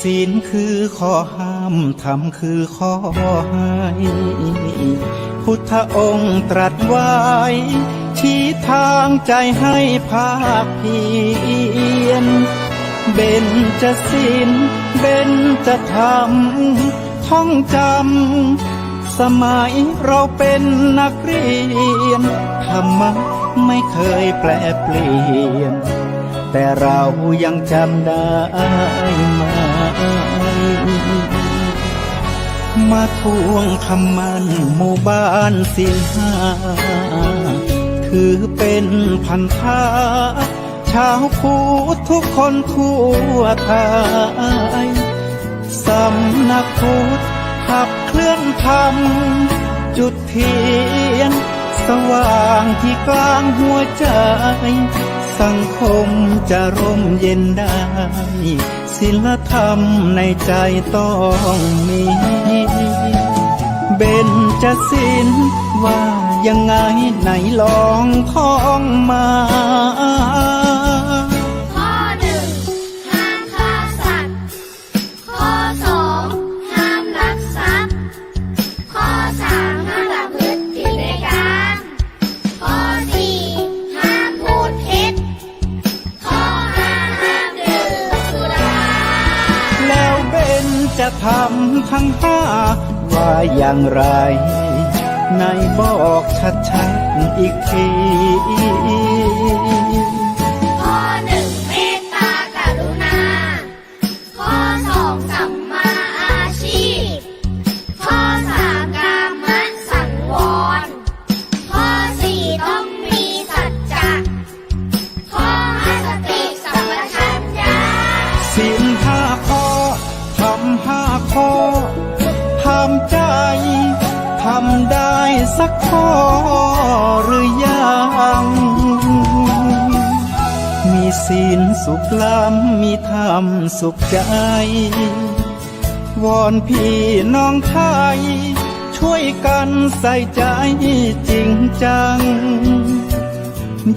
ศีลคือข้อห้ามธรรมคือข้อให้พุทธองค์ตรัสไว้ชี้ทางใจให้ภาคเพียรเบญจศีลเบญจธรรมท่องจำสมัยเราเป็นนักเรียนธรรมะไม่เคยแปรเปลี่ยนแต่เรายังจำได้ไหมมาทวงคำมันหมู่บ้านศีลห้าถือเป็นพันธะชาวพุทธทุกคนทั่วไทยสำนักพุทธขับเคลื่อนธรรมจุดเทียนสว่างที่กลางหัวใจสังคมจะร่มเย็นได้ศีลธรรมในใจต้องมีเบญจศีลว่ายังไงไหนลองท่องมา ข้อหนึ่งห้ามฆ่าสัตว์ข้อสองห้ามลักทรัพย์ข้อสามห้ามประพฤติผิดในกามข้อสี่ห้ามพูดเท็จข้อห้าห้ามดื่มสุราแล้วเบญจะทำทั้งห้าว่าอย่างไรไหนบอกชัดๆอีกที ข้อหนึ่งเมตตากรุณาข้อสองสัมมาอาชีพข้อสามกามสังวรข้อสี่ต้องมีสัจจะข้อห้าสติสัมปชัญญะศีลห้าข้อทำห้าข้อทำใจทำได้สักข้อหรือยังมีศีลสุขล้ำมีธรรมสุขใจวอนพี่น้องไทยช่วยกันใส่ใจจริงจัง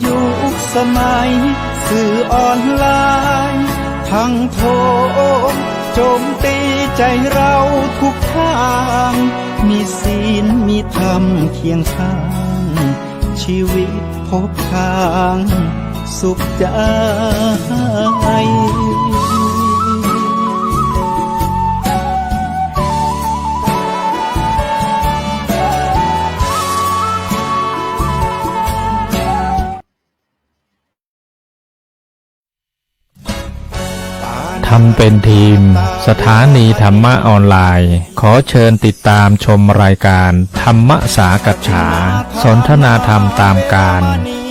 ยุคสมัยสื่อออนไลน์ทั้งโทรโจมตีใจเราทุกทางมีศีลมีธรรมเคียงข้างชีวิตพบทางสุขใจทำเป็นทีมสถานีธรรมะออนไลน์ขอเชิญติดตามชมรายการธรรมสากัจฉาสนทนาธรรมตามการ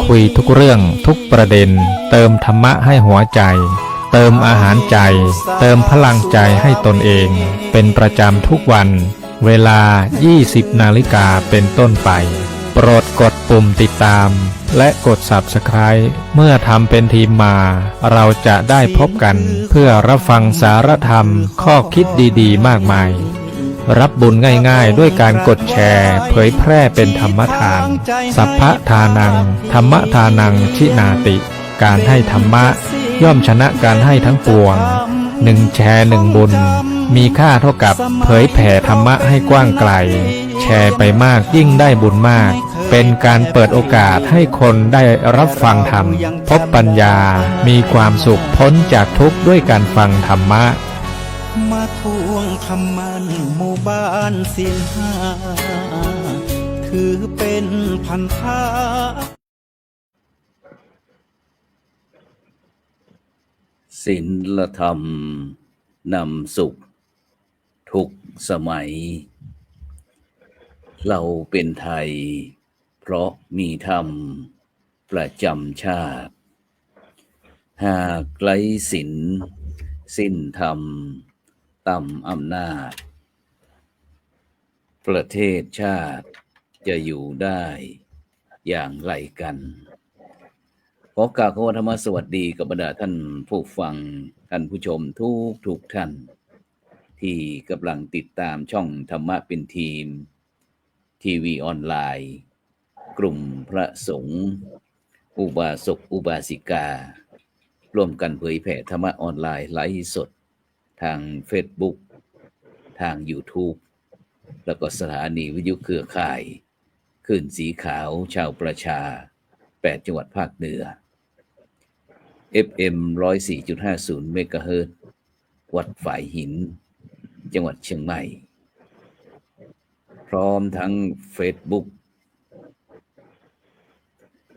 คุยทุกเรื่องทุกประเด็นเติมธรรมะให้หัวใจเติมอาหารใจเติมพลังใจให้ตนเองเป็นประจำทุกวันเวลา 20 นาฬิกาเป็นต้นไปโปรดกดปุ่มติดตามและกด Subscribe เมื่อทำเป็นทีมมาเราจะได้พบกันเพื่อรับฟังสารธรรมข้อคิดดีๆมากมายรับบุญง่ายๆด้วยการกดแชร์เผยแพร่เป็นธรรมทานสัพพทานังธรรมทานังชินาติการให้ธรรมะย่อมชนะการให้ทั้งปวง1 แชร์1 บุญมีค่าเท่ากับเผยแผ่ธรรมะให้กว้างไกลแชร์ไปมากยิ่งได้บุญมากเป็นการเปิดโอกาสให้คนได้รับฟังธรรมพบปัญญามีความสุขพ้นจากทุกข์ด้วยการฟังธรรมะมาทวงคำมันหมู่บ้านศีลห้าถือเป็นพันธะศีลธรรมนำสุขทุกสมัยเราเป็นไทยเพราะมีธรรมประจำชาติหากไร้ศีลสิ้นธรรมต่ำอำนาจประเทศชาติจะอยู่ได้อย่างไรกันขอกราบขอธรรมสวัสดีกับบรรดาท่านผู้ฟังท่านผู้ชมทุกท่านที่กำลังติดตามช่องธรรมะเป็นทีมทีวีออนไลน์กลุ่มพระสงฆ์อุบาสกอุบาสิการ่วมกันเผยแผ่ธรรมะออนไลน์ไลฟ์สด ทาง Facebook ทาง YouTube แล้วก็สถานีวิทยุเครือข่ายคลื่นสีขาวชาวประชา8จังหวัดภาคเหนือ FM 104.50 เมกะเฮิรตซ์วัดฝายหินจังหวัดเชียงใหม่พร้อมทั้ง Facebook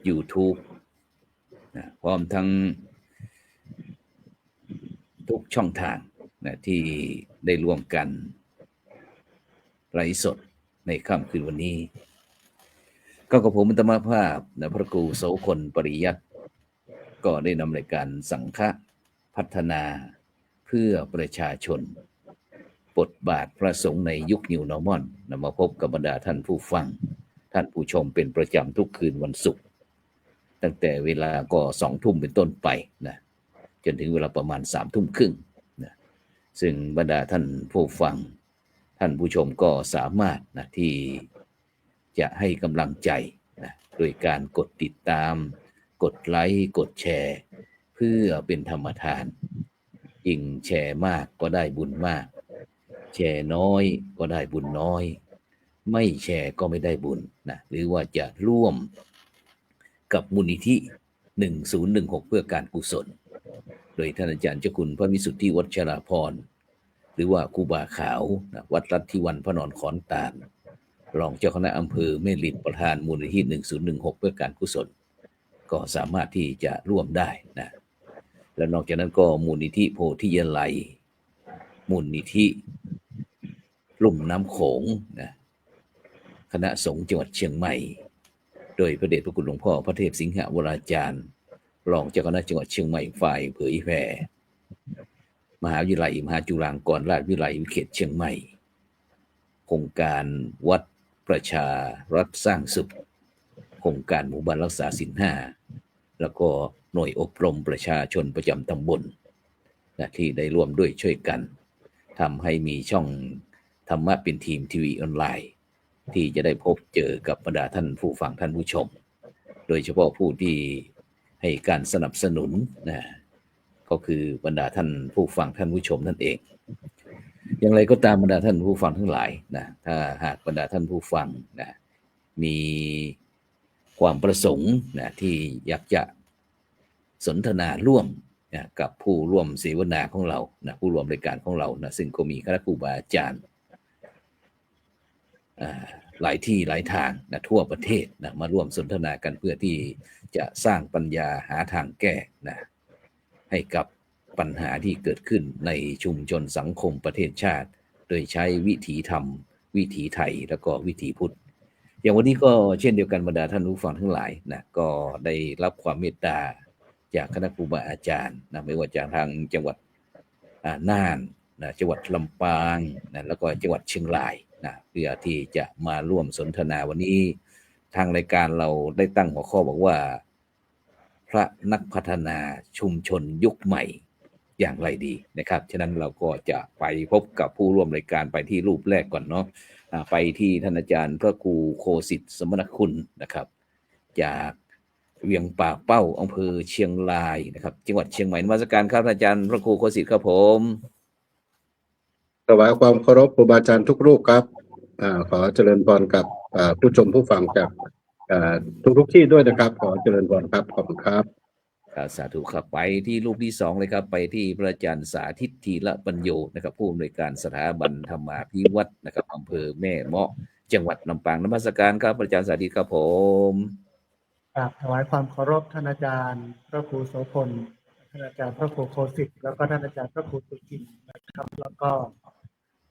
YouTube พร้อมทั้งทุกช่องทางที่ได้ร่วมกันไลฟ์สดในค่ำคืนวันนี้ก็กับผมอัตมาภาพพระครูโสพลปริยัติก็ได้นำรายการสังฆพัฒนาเพื่อประชาชนบทบาทพระสงฆ์ในยุค New Normal นำมาพบกับบรรดาท่านผู้ฟังท่านผู้ชมเป็นประจำทุกคืนวันศุกร์ตั้งแต่เวลาก็20:00 นเป็นต้นไปนะจนถึงเวลาประมาณ21:30 นนะซึ่งบรรดาท่านผู้ฟังท่านผู้ชมก็สามารถนะที่จะให้กำลังใจนะโดยการกดติดตามกดไลค์กดแชร์เพื่อเป็นธรรมทานยิ่งแชร์มากก็ได้บุญมากแชร์น้อยก็ได้บุญน้อยไม่แชร์ก็ไม่ได้บุญนะหรือว่าจะร่วมกับมูลนิธิ1016เพื่อการกุศลโดยท่านอาจารย์เจ้าคุณพระวิสุทธิวัชราภรณ์หรือว่าครูบาขาววัดรัตทิวันพระนอนขอนตาลรองเจ้าคณะอำเภอแม่ริมประธานมูลนิธิ1016เพื่อการกุศลก็สามารถที่จะร่วมได้นะและนอกจากนั้นก็มูลนิธิโพธิยาลัยมูลนิธิลุ่มน้ำโขงนะคณะสงฆ์จังหวัดเชียงใหม่โดยพระเดชพระคุณหลวงพ่อพระเทพสิงหวราจารย์รองเจ้าคณะจังหวัดเชียงใหม่ฝ่ายเผยแผ่มหาวิทยาลัยมหาจุฬาลงกรณราชวิทยาลัยเขตเชียงใหม่โครงการวัดประชารัฐสร้างสุขโครงการหมู่บ้านรักษาศีล 5แล้วก็หน่วยอบรมประชาชนประจำตำบลนะที่ได้ร่วมด้วยช่วยกันทำให้มีช่องธรรมะเป็นทีมทีวีออนไลน์ที่จะได้พบเจอกับบรรดาท่านผู้ฟังท่านผู้ชมโดยเฉพาะผู้ที่ให้การสนับสนุนนะก็คือบรรดาท่านผู้ฟังท่านผู้ชมนั่นเองอย่างไรก็ตามบรรดาท่านผู้ฟังทั้งหลายนะถ้าหากบรรดาท่านผู้ฟังนะมีความประสงค์นะที่อยากจะสนทนาร่วมนะกับผู้ร่วมเสวนาของเรานะผู้ร่วมรายการของเรานะซึ่งก็มีคณะครูบาอาจารย์หลายที่หลายทางนะทั่วประเทศนะมาร่วมสนทนากันเพื่อที่จะสร้างปัญญาหาทางแก้นะให้กับปัญหาที่เกิดขึ้นในชุมชนสังคมประเทศชาติโดยใช้วิถีธรรมวิถีไทยแล้วก็วิถีพุทธอย่างวันนี้ก็เช่นเดียวกันบรรดาท่านผู้ฟังทั้งหลายนะก็ได้รับความเมตตาจากคณะครูบาอาจารย์นะไม่ว่าจากทางจังหวัดน่านนะจังหวัดลำปางนะแล้วก็จังหวัดเชียงรายนะเพื่อที่จะมาร่วมสนทนาวันนี้ทางรายการเราได้ตั้งหัวข้อบอกว่าพระนักพัฒนาชุมชนยุคใหม่อย่างไรดีนะครับฉะนั้นเราก็จะไปพบกับผู้ร่วมรายการไปที่รูปแรกก่อนเนาะไปที่ท่านอาจารย์พระครูโคสิทธิ์สมณคุณนะครับจากเวียงป่าเป้าอำเภอเชียงรายนะครับจังหวัดเชียงใหม่นมัสการครับอาจารย์พระครูโคสิทธิ์ครับผมถวายความเคารพครูบาอาจารย์ทุกรูปครับขอเจริญพรกับผู้ชมผู้ฟังจากทุกที่ด้วยนะครับขอเจริญพรครับขอบคุณครับสาธุครับไปที่รูปที่2เลยครับไปที่พระอาจารย์สาธิตธีระปัญโยนะครับผู้อำนวยการสถาบันธรรมาภิวัตรนะครับอำเภอแม่เมาะจังหวัดลำปางนมัสการครับพระอาจารย์สาธิตครับผมถวายความเคารพท่านอาจารย์พระครูโสพลท่านอาจารย์พระครูโคสิทธิ์แล้วก็ท่านอาจารย์พระครูสุจินต์นะครับแล้วก็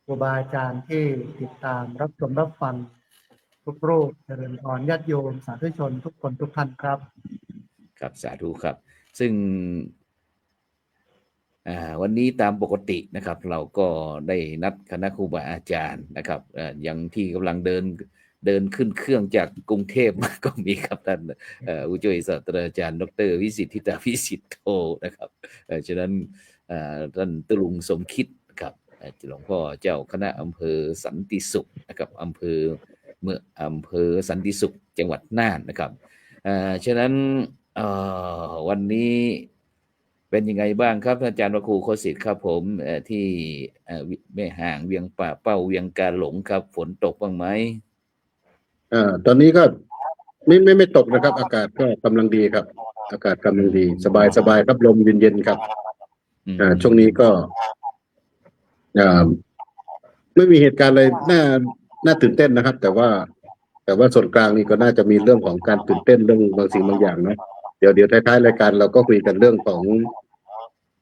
ครูบาอาจารย์ที่ติดตามรับชมรับฟังทุกรูปเจริญพรญาติโยมสาธุชนทุกคนทุกท่านครับครับสาธุครับซึ่งวันนี้ตามปกตินะครับเราก็ได้นัดคณะครูบาอาจารย์นะครับยังที่กำลังเดินขึ้นเครื่องจากกรุงเทพมาก็มีครับท่านผู้ช่วยศาสตราจารย์ดร.วิสิทธิตาวิสิทโธนะครับฉะนั้นท่านตรุงสมคิดครับหลวงพ่อเจ้าคณะอำเภอสันติสุขนะครับอำเภอสันติสุขจังหวัดน่านนะครับฉะนั้นวันนี้ เป็นยังไงบ้างครับท่านอาจารย์พระครูโคสิทธิ์ครับผมที่แม่ห่างเวียงป่าเป้าเวียงกาหลงครับฝนตกบ้างไหม ตอนนี้ก็ไม่ตกนะครับ อากาศก็กำลังดีครับ อากาศกำลังดีสบายครับลมเย็นๆครับช่วงนี้ก็ไม่มีเหตุการณ์อะไรน่าตื่นเต้นนะครับ แต่ว่าส่วนกลางนี่ก็น่าจะมีเรื่องของการตื่นเต้นเรื่องบางสิ่งบางอย่างนะเดี๋ยวท้ายๆรายการเราก็คุยกันเรื่องของ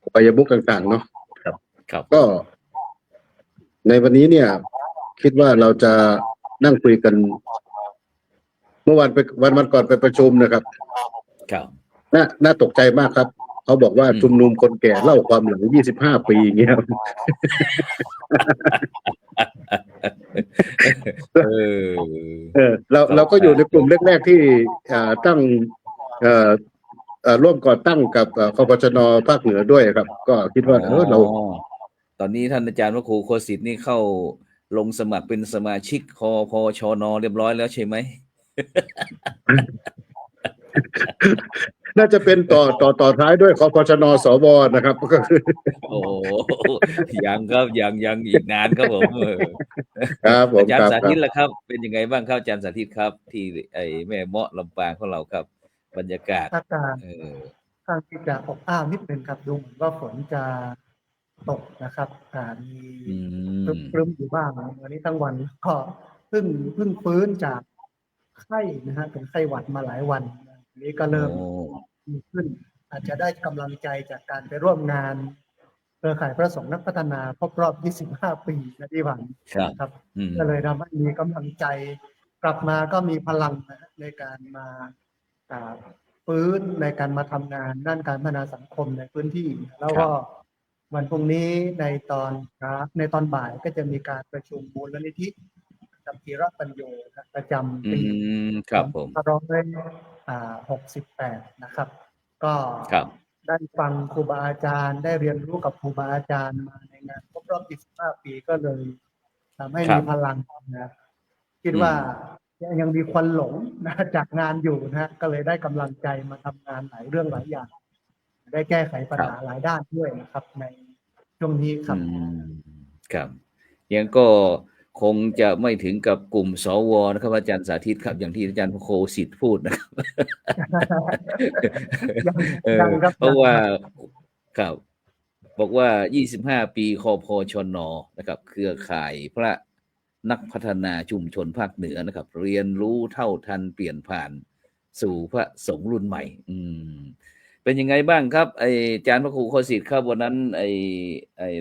อบายมุขต่างๆเนาะครับ ก็ ในวันนี้เนี่ย คิดว่าเราจะนั่งคุยกัน เมื่อวานไปวันก่อนไปประชุมนะครับ ครับ น่าตกใจมากครับเขาบอกว่าชุมนุมคนแก่เล่าความหลัง25 ปีอย่างเงี้ย เราก็อยู่ในกลุ่มแรกๆที่ตั้งร่วมก่อตั้งกับคปชน.ภาคเหนือด้วยครับ ก็คิดว่าเราตอนนี้ท่านอาจารย์พระครูโคสิทธิ์นี่เข้าลงสมัครเป็นสมาชิกคพชน.เรียบร้อยแล้วใช่ไหม น่าจะเป็นต่อท้ายด้วยคปชน.สว.นะครับก็คือโอ้ยังครับยังอีกนานครับผมครับผมอาจารย์สาธิตล่ะครับเป็นยังไงบ้างครับอาจารย์สาธิตครับที่แม่เมาะลำปางของเราครับบรรยากาศอากาศค่อนข้างที่จะอบอ้าวนิดนึงครับดูเหมือนว่าฝนจะตกนะครับมีครึ้มอยู่บ้างวันนี้ทั้งวันก็เพิ่งฟื้นจากไข้นะฮะเป็นไข้หวัดมาหลายวันนี้ก็เริ่มดีขึ้นอาจจะได้กำลังใจจากการไปร่วมงานเครือข่ายพระสงฆ์นักพัฒนาครบรอบ25 ปีนะที่ผ่านครับก็เลยทำให้มีกำลังใจกลับมาก็มีพลังนะในการมาฟื้นในการมาทำงานด้านการพัฒนาสังคมในพื้นที่แล้วก็วันพรุ่งนี้ในตอนบ่ายก็จะมีการประชุมมูลนิธิจำพีระปัญโยประจำปีครับผม2568นะครับก็ได้ฟังครูบาอาจารย์ได้เรียนรู้กับครูบาอาจารย์มาในงานครบรอบ25 ปีก็เลยทำให้มีพลังนะคิดว่ายังมีควันหลงนะจากงานอยู่นะก็เลยได้กำลังใจมาทำงานหลายเรื่องหลายอย่างได้แก้ไขปัญหาหลายด้านด้วยนะครับในช่วงนี้ครับครับยังก็คงจะไม่ถึงกับกลุ่มสวนะครับอาจารย์สาธิตครับอย่างที่อาจารย์โคสิทธิ์พูดนะครับเพราะว่าครับบอกว่า25 ปีคพชน.นะครับเครือข่ายพระนักพัฒนาชุมชนภาคเหนือนะครับเรียนรู้เท่าทันเปลี่ยนผ่านสู่พระสงฆ์รุ่นใหม่เป็นยังไงบ้างครับอาจารย์พระครูโคสิทธิ์ครับวันนั้น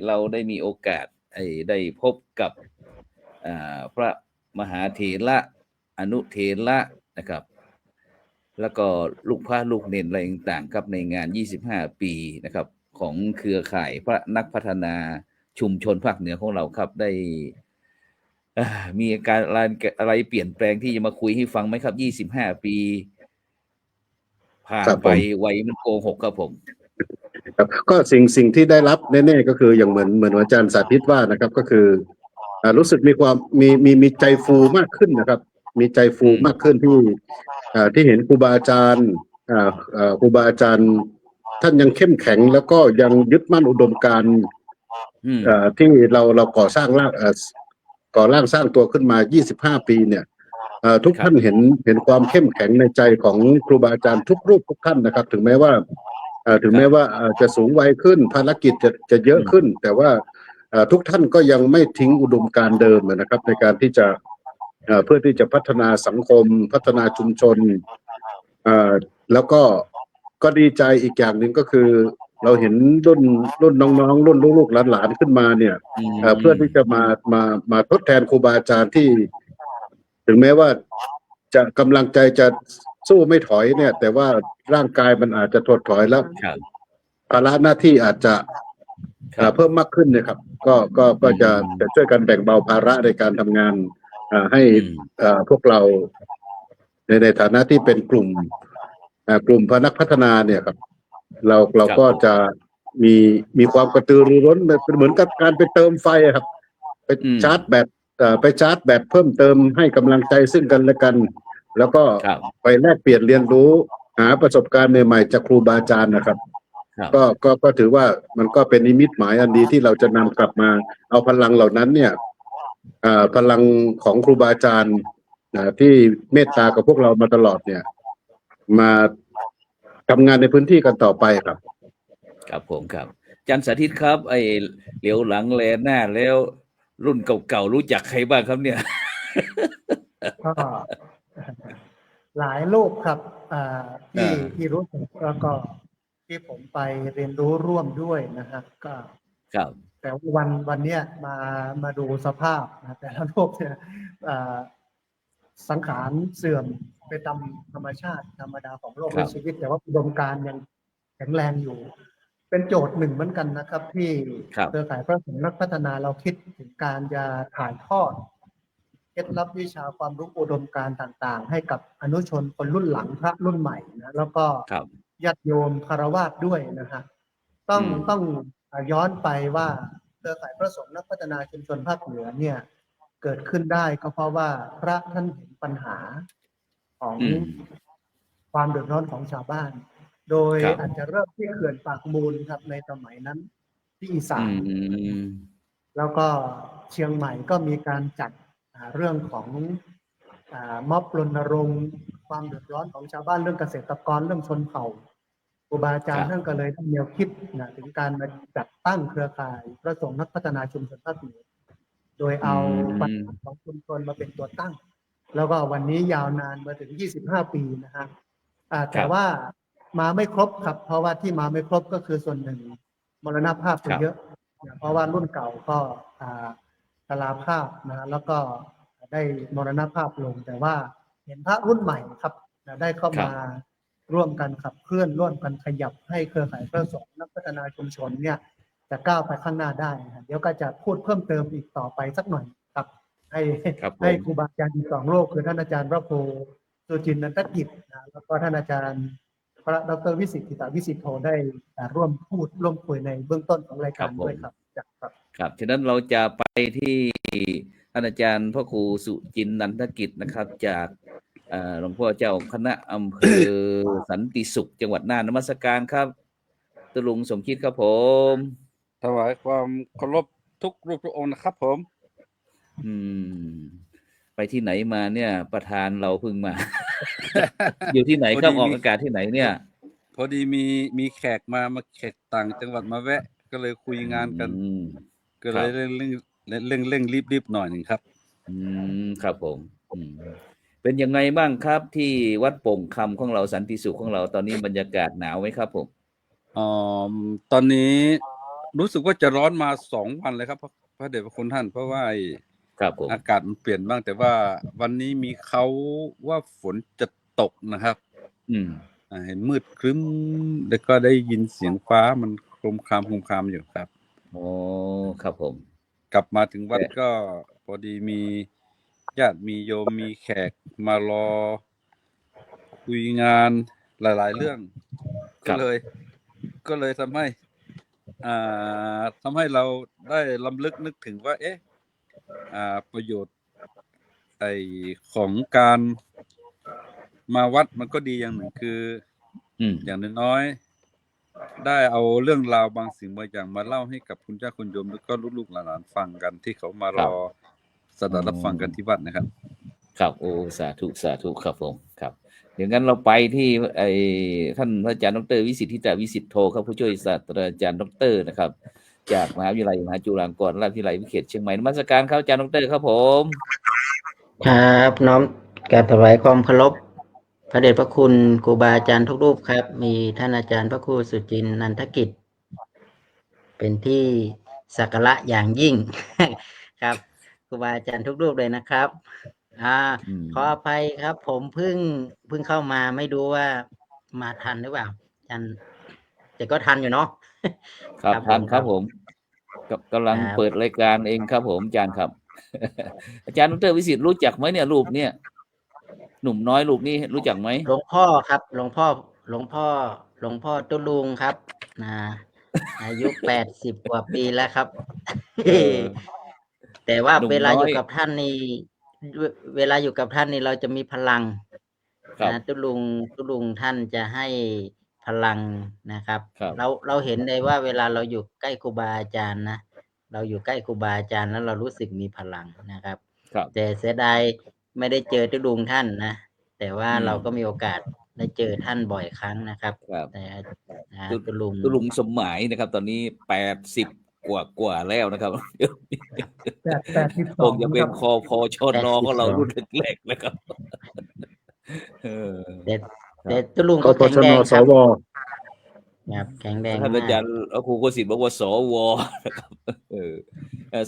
เราได้มีโอกาสได้พบกับพระมหาเถระอนุเถระนะครับ แล้วก็ลูกพระลูกเนนอะไรต่างๆครับในงาน25 ปีนะครับของเครือข่ายพระนักพัฒนาชุมชนภาคเหนือของเราครับได้มีการอะไรเปลี่ยนแปลงที่จะมาคุยให้ฟังไหมครับ25 ปีผ่านไปไวมันโกหกครับผมครับก็สิ่งที่ได้รับแน่ๆก็คืออย่างเหมือนอาจารย์สาธิตว่านะครับก็คือรู้สึกมีความมีใจฟูมากขึ้นนะครับมีใจฟูมากขึ้นที่เห็นครูบาอาจารย์ท่านยังเข้มแข็งแล้วก็ยังยึดมั่นอุดมการณ์ที่เราก่อร่างสร้างตัวขึ้นมา25 ปีเนี่ยทุกท่านเห็นความเข้มแข็งในใจของครูบาอาจารย์ทุกรูปทุกท่านนะครับถึงแม้ว่าจะสูงวัยขึ้นภารกิจจะเยอะขึ้นแต่ว่าทุกท่านก็ยังไม่ทิ้งอุดมการณ์เดิมนะครับในการที่จะเพื่อที่จะพัฒนาสังคมพัฒนาชุมชนแล้วก็ดีใจอีกอย่างหนึ่งก็คือเราเห็นรุ่นน้องๆรุ่นลูกๆหลานๆขึ้นมาเนี่ยเพื่อที่จะมาทดแทนครูบาอาจารย์ที่ถึงแม้ว่าจะกำลังใจจะสู้ไม่ถอยเนี่ยแต่ว่าร่างกายมันอาจจะถดถอยแล้วภาระหน้าที่อาจจะเพิ่มมากขึ้นนะครับก็จะช่วยกันแบ่งเบาภาระในการทำงานให้พวกเราในฐานะที่เป็นกลุ่มพนักพัฒนาเนี่ยครับเราก็จะมีความกระตือรือร้นเป็นเหมือนกับการไปเติมไฟครับไปชาร์จแบตเพิ่มเติมให้กำลังใจซึ่งกันและกันแล้วก็ไปแลกเปลี่ยนเรียนรู้หาประสบการณ์ใหม่ๆจากครูบาอาจารย์นะครับ ครับ ก็ถือว่ามันก็เป็นนิมิตหมายอันดีที่เราจะนำกลับมาเอาพลังเหล่านั้นเนี่ยพลังของครูบาอาจารย์ที่เมตตากับพวกเรามาตลอดเนี่ยมาทำงานในพื้นที่กันต่อไปครับ ครับผมครับอาจารย์สาธิตครับ ไอ้เหลียวหลังแลหน้าแล้วรุ่นเก่าๆรู้จักใครบ้างครับเนี่ย ก็ หลายรูปครับที่ อ่า ที่รู้สึกแล้วก็ที่ผมไปเรียนรู้ร่วมด้วยนะครับก็ ครับ แต่ว่าวันเนี้ยมาดูสภาพนะแต่ละโลกเนี่ยสังขารเสื่อมไปตามธรรมชาติธรรมดาของโลก ครั และ บ ชีวิต แต่ว่าอุดมการณ์ยังแข็งแรงอยู่ เป็นโจทย์หนึ่งเหมือนกันนะครับ ที่ ครับ เครือข่ายพระสงฆ์นักพัฒนาเราคิดถึงการจะถ่ายทอดเคล็ดลับวิชาความรู้อุดมการณ์ต่างๆ ให้กับอนุชนคนรุ่นหลังพระรุ่นใหม่นะแล้วก็ ครับ ญาติโยมคารวะด้วยนะฮะต้อง อืม ต้องย้อนไปว่าเครือข่ายพระสงฆ์นักพัฒนาชุมชนภาคเหนือเนี่ยเกิดขึ้นได้ก็เพราะว่าพระท่านเห็นปัญหาของ อืม ความเดือดร้อนของชาวบ้าน โดย ครับ อาจจะเริ่มที่เขื่อนปากมูลครับในสมัยนั้นที่อีสา อื น ม แล้วก็เชียงใหม่ก็มีการจัดเรื่องของม็อบรณรงค์ความเดือดร้อนของชาวบ้านเรื่องเกษตรกรเรื่องชนเผ่าครูบาอาจาร ครั ย์ บ ท่านก็เลยได้แนวคิดถึงการมาจัดตั้งเครือข่ายพระสงฆ์นักพัฒนาชุมชนภาคเหนือโดยเอาปัญหาของชุมชนมาเป็นตัวตั้ง แล้วก็วันนี้ยาวนานมาถึง 25 ปีนะฮะแต่ว่ามาไม่ครบครับ เพราะว่าที่มาไม่ครบก็คือส่วนหนึ่งมรณภาพไปเยอะนะเพราะว่ารุ่นเก่าก็ชราภาพนะแล้วก็ได้มรณภาพลง แต่ว่าเห็นพระรุ่นใหม่ครับได้เข้ามาร่วมกันขับเคลื่อนร่วมกันขยับให้เครือข่ายพระสงฆ์นักพัฒนาชุมชนเนี่ยจะก้าวไปข้างหน้าได้นะเดี๋ยวก็จะพูดเพิ่มเติมอีกต่อไปสักหน่อยครับ ให้ ครับผม ให้ครูบาอาจารย์อีกสองโลกคือท่านอาจารย์พระครูสุจินต์นันทกิจนะแล้วก็ท่านอาจารย์พระดรวิสิทธิตาวิสิทธิโทได้ร่วมพูดร่วมคุยในเบื้องต้นของรายการด้วยครับครับ ครับฉะนั้นเราจะไปที่ท่านอาจารย์พระครูสุจินต์นันทกิจนะครับ จากหลวงพ่อเจ้าคณะอำเภอ สันติสุข จังหวัดน่านนมัสการครับตุลุงสมคิดครับผม ถวายความเคารพทุกรูปทุกองค์นะครับผม อืม ไปที่ไหนมาเนี่ย ประธานเราเพิ่งมา อยู่ที่ไหนครับ พอดี ออกอากาศที่ไหนเนี่ย พอดีมีแขกมาแขกต่างจังหวัดมาแวะ ก็เลยคุยงานกัน อืม ก็เลยเร่งรีบหน่อยหนึ่งครับ อืมครับผม อืม เป็นยังไงบ้างครับ ที่วัดโป่งคำของเราสันติสุขของเราตอนนี้บรรยากาศหนาวไหมครับผม ตอนนี้รู้สึกว่าจะร้อนมา2 วันเลยครับพระเดชพระคุณท่าน เพราะว่า ครับผม อากาศมันเปลี่ยนบ้าง แต่ว่าวันนี้มีเขาว่าฝนจะตกนะครับ อืม เห็นมืดครึ้มแล้วก็ได้ยินเสียงฟ้ามันโครมครามอยู่ครับ โอ้ครับผม กลับมาถึงวัดก็พอดีมีญาติมีโยมมีแขกมารอคุยงานหลายๆเรื่อง ครั ก็ บ เลยทำให้เราได้ลำลึกนึกถึงว่าประโยชน์ของการมาวัดมันก็ดีอย่างหนึ่งคือ อืม อย่างน้อยๆได้เอาเรื่องราวบางสิ่งบางอย่างมาเล่าให้กับคุณเจ้าคุณโยมแล้วก็ลูกๆหลานๆฟังกันที่เขามารอสดับรับฟังกันที่วัดนะครับ ครับโอ้สาธุสาธุครับผมครับอย่างนั้นเราไปที่ท่านพระอาจารย์ดร.วิสิทธิตาวิสิทธิโทครับผู้ช่วยศาสตราจารย์ดร.นะครับ จากมหาวิทยาลัยมหาจุฬาลงกรณราชวิทยาลัยวิเขตเชียงใหม่นมัสการครับอาจารย์ดร.ครับผม ครับน้อมกราบถวายความเคารพพระเดชพระคุณครูบาอาจารย์ทุกรูปครับ มีท่านอาจารย์พระครูสุจินต์นันทกิจ เป็นที่สักการะอย่างยิ่ง ครับครูบาอาจารย์ทุกรูปเลยนะครับขออภัยครับ ผมเพิ่งเข้ามาไม่รู้ว่ามาทันหรือเปล่าอาจารย์แต่ก็ทันอยู่เนาะ ครับท่านครับผมกำลัง ครับ เปิดรายการเองครับผมอาจารย์ครับ อาจารย์ดร.วิสิทธิ์รู้จักไหมเนี่ยรูปเนี่ยหนุ่มน้อยรูปนี้รู้จักไหม หลวงพ่อครับหลวงพ่อตุลุงครับอายุ80 กว่าปีแล้วครับ แต่ว่า หนุ่ม เวลา น้อย อยู่กับท่านนี่เวลาอยู่กับท่านนี่เราจะมีพลัง ครับ ตุลุงท่านจะให้ พลังนะครับ ครับ เราเห็นเลยว่าเวลาเราอยู่ใกล้ครูบาอาจารย์นะเราอยู่ใกล้ครูบาอาจารย์แล้วเรารู้สึกมีพลังนะครับ ครับ แต่เสียดายไม่ได้เจอทุดงค์ท่านนะแต่ว่าเราก็มีโอกาสได้เจอท่านบ่อยครั้งนะครับ ครับ แต่นะ ตุ ตุลุง ตุลุงสมหมายนะครับ ตอนนี้80กว่าแล้วนะครับ คงจะเป็นคพชนของเรารุ่นแรกๆนะครับ แต่ตุลุง ก ก็ ป แข็ง ช แร น ง ส ครับ ว ครับแข็งแรง ท่าน มา อาก จารย์ครูโกสิทธิ์บอกว่าสวนะครับ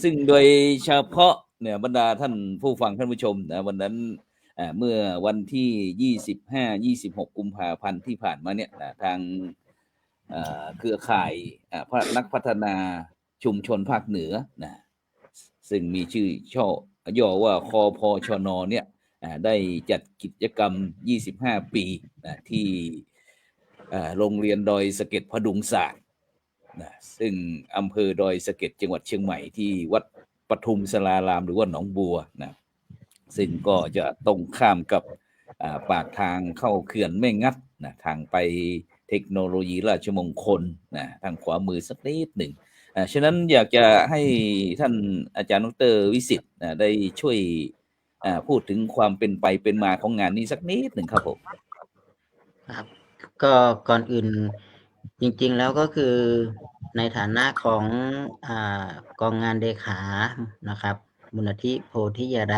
ซึ่งโดยเฉพาะเนี่ยบรรดาท่านผู้ฟังท่านผู้ชมนะวันนั้นเมื่อวันที่25-26 กุมภาพันธ์ที่ผ่านมาเนี่ยทางเครือข่ายนักพัฒนาชุมชนภาคเหนือนะซึ่งมีชื่อย่อว่าคพชนเนี่ยได้จัดกิจกรรม25 ปีที่โรงเรียนดอยสะเก็ดพดุงศาสตร์นะซึ่งอำเภอดอยสะเก็ดจังหวัดเชียงใหม่ที่วัดปทุมศรารามหรือว่าหนองบัวนะซึ่งก็จะตรงข้ามกับปากทางเข้าเขื่อนแม่งัดนะทางไปเทคโนโลยีราชมงคลนะทางขวามือสักนิดหนึ่งฉะนั้นอยากจะให้ท่านอาจารย์ดร.วิสิทธิ์ได้ช่วยพูดถึงความเป็นไปเป็นมาของงานนี้สักนิดหนึ่งครับผมครับก็ก่อนอื่นจริงๆแล้วก็คือในฐานะของกองงานเลขานะครับมูลนิธิโพธิยาได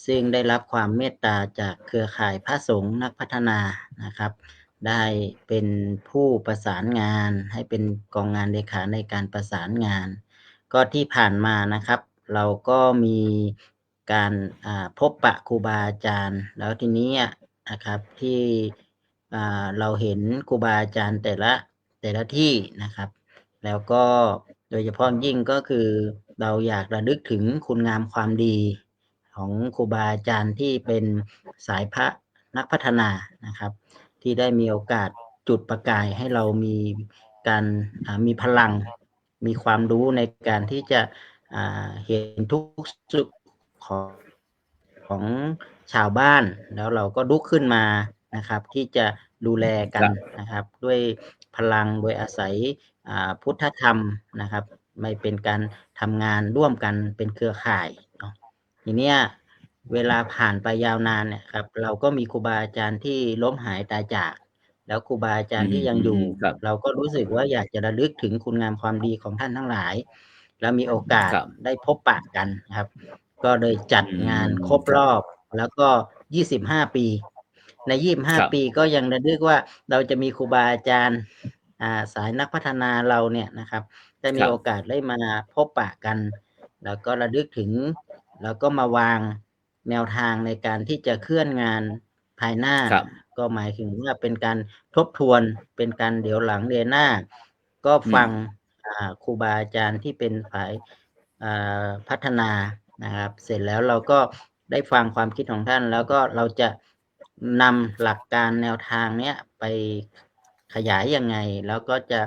ซึ่งได้รับความเมตตาจากเครือข่ายพระสงฆ์นักพัฒนานะครับได้เป็นผู้ประสานงานให้เป็นกองงานเลขาในการประสานงานก็ที่ผ่านมานะครับเราก็มีการพบปะครูบาอาจารย์แล้วทีนี้นะครับที่เราเห็นครูบาอาจารย์แต่ละที่นะครับแล้วก็โดยเฉพาะยิ่งก็คือเราอยากระลึกถึงคุณงามความดีของครูบาอาจารย์ที่เป็นสายพระนักพัฒนานะครับที่ได้มีโอกาสจุดประกายให้เรามีการมีพลังมีความรู้ในการที่จะเห็นทุกสุขของชาวบ้านแล้วเราก็ลุกขึ้นมานะครับที่จะดูแลกันนะครับด้วยพลังโดยอาศัยพุทธธรรมนะครับไม่เป็นการทำงานร่วมกันเป็นเครือข่ายเนาะทีเนี้ยเวลาผ่านไปยาวนานเนี่ยครับเราก็มีครูบาอาจารย์ที่ล้มหายตายจากแล้วครูบาอาจารย์ที่ยังอยู่เราก็รู้สึกว่าอยากจะระลึกถึงคุณงามความดีของท่านทั้งหลายแล้วมีโอกาสได้พบปะกันครับก็เลยจัดงานครบรอบแล้วก็25 ปีใน25 ปีก็ยังระลึกว่าเราจะมีครูบาอาจารย์สายนักพัฒนาเราเนี่ยนะครับได้มีโอกาสได้มาพบปะกันแล้วก็ระลึกถึงแล้วก็มาวางแนวทางในการที่จะเคลื่อนงานภายหน้าก็หมายถึงว่าเป็นการทบทวนเป็นการเดี๋ยวหลังเดือนหน้าก็ฟังครูบาอาจารย์ที่เป็นฝ่ายพัฒนานะครับเสร็จแล้วเราก็ได้ฟังความคิดของท่านแล้วก็เราจะนำหลักการแนวทางเนี้ยไปขยายยังไงแล้วก็จะ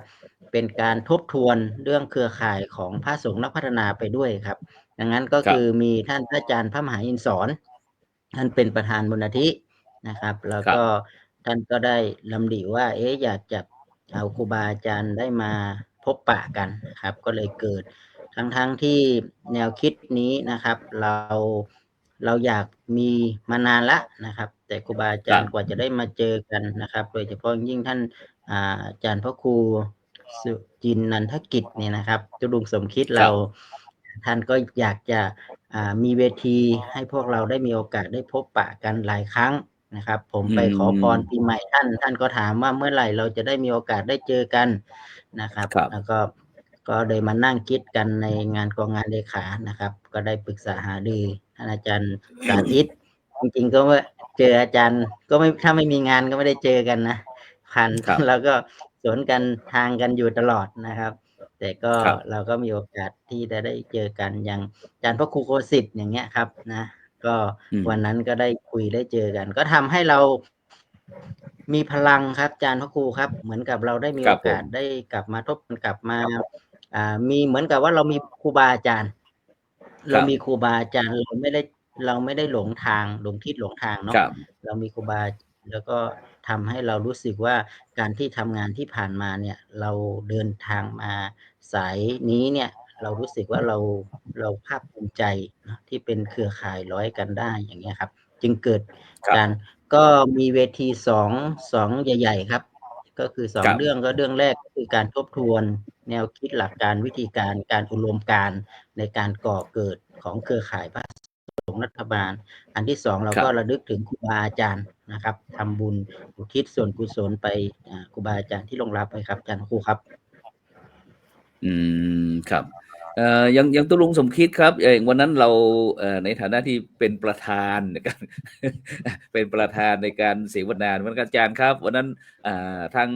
เป็นการทบทวนเรื่องเครือข่ายของพระสงฆ์นักพัฒนาไปด้วยครับดังนั้นก็คือมีท่านอาจารย์พระมหาอินทร์สอนท่านเป็นประธานมูลนิธินะครับแล้วก็ท่านก็ได้ลำดิว่าอยากจะเอาครูบาอาจารย์ได้มาพบปะกันครับก็เลยเกิดทั้งที่แนวคิดนี้นะครับเราอยากมีมานานละนะครับแต่ครูบาอาจารย์กว่าจะได้มาเจอกันนะครับโดยเฉพาะยิ่งท่านอาจารย์พระครูสุจินนันทกิจเนี่ยนะครับตุลุงสมคิดเราท่านก็อยากจะมีเวทีให้พวกเราได้มีโอกาสได้พบปะกันหลายครั้งนะครับผมไปขอพรปีใหม่ท่านก็ถามว่าเมื่อไหร่เราจะได้มีโอกาสได้เจอกันนะครับแล้วก็เลยมานั่งคิดกันในงานกองงานเลขานะครับก็ได้ปรึกษาหารือท่านอาจารย์สาธิตจริงๆก็ว่าเจออาจารย์ก็ไม่ถ้าไม่มีงานก็ไม่ได้เจอกันนะผ่านแล้วก็สวนกันทางกันอยู่ตลอดนะครับแต่ก็เราก็มีโอกาสที่จะได้เจอกันอย่างอาจารย์พระครูโคสิทธิ์อย่างเงี้ยครับนะก็วันนั้นก็ได้คุยได้เจอกันก็ทำให้เรามีพลังครับอาจารย์พระครูครับเหมือนกับเราได้มีโอกาสได้กลับมามีเหมือนกับว่าเรามีครูบาอาจารย์เรามีครูบาอาจารย์เราไม่ได้หลงทางหลงทิศหลงทางเนาะเรามีครูบา แล้วก็ทำให้เรารู้สึกว่าการที่ทำงานที่ผ่านมาเนี่ยเราเดินทางมาสายนี้เนี่ยเรารู้สึกว่าเราภาคภูมิใจนะที่เป็นเครือข่ายร้อยกันได้อย่างเงี้ยครับ จึงเกิด ครับ การก็มีเวทีสองใหญ่ๆครับ ก็คือสอง ครับ เรื่องก็เรื่องแรกก็คือการทบทวนแนวคิดหลักการวิธีการการอุดมการณ์ในการก่อเกิดของเครือข่ายพระสงฆ์รัฐบาล อันที่สองเรา ครับ ก็ระลึกถึงครูบาอาจารย์นะครับทำบุญอุทิศส่วนกุศลไปครูบาอาจารย์ที่ล่วงลับไปครับอาจารย์ครูครับ ครับยังตัวลุงสมคิดครับวันนั้นเราในฐานะที่เป็นประธานในการ เป็นประธานในการเสวนาเหมือนกันอาจารย์ครับวันนั้นทาง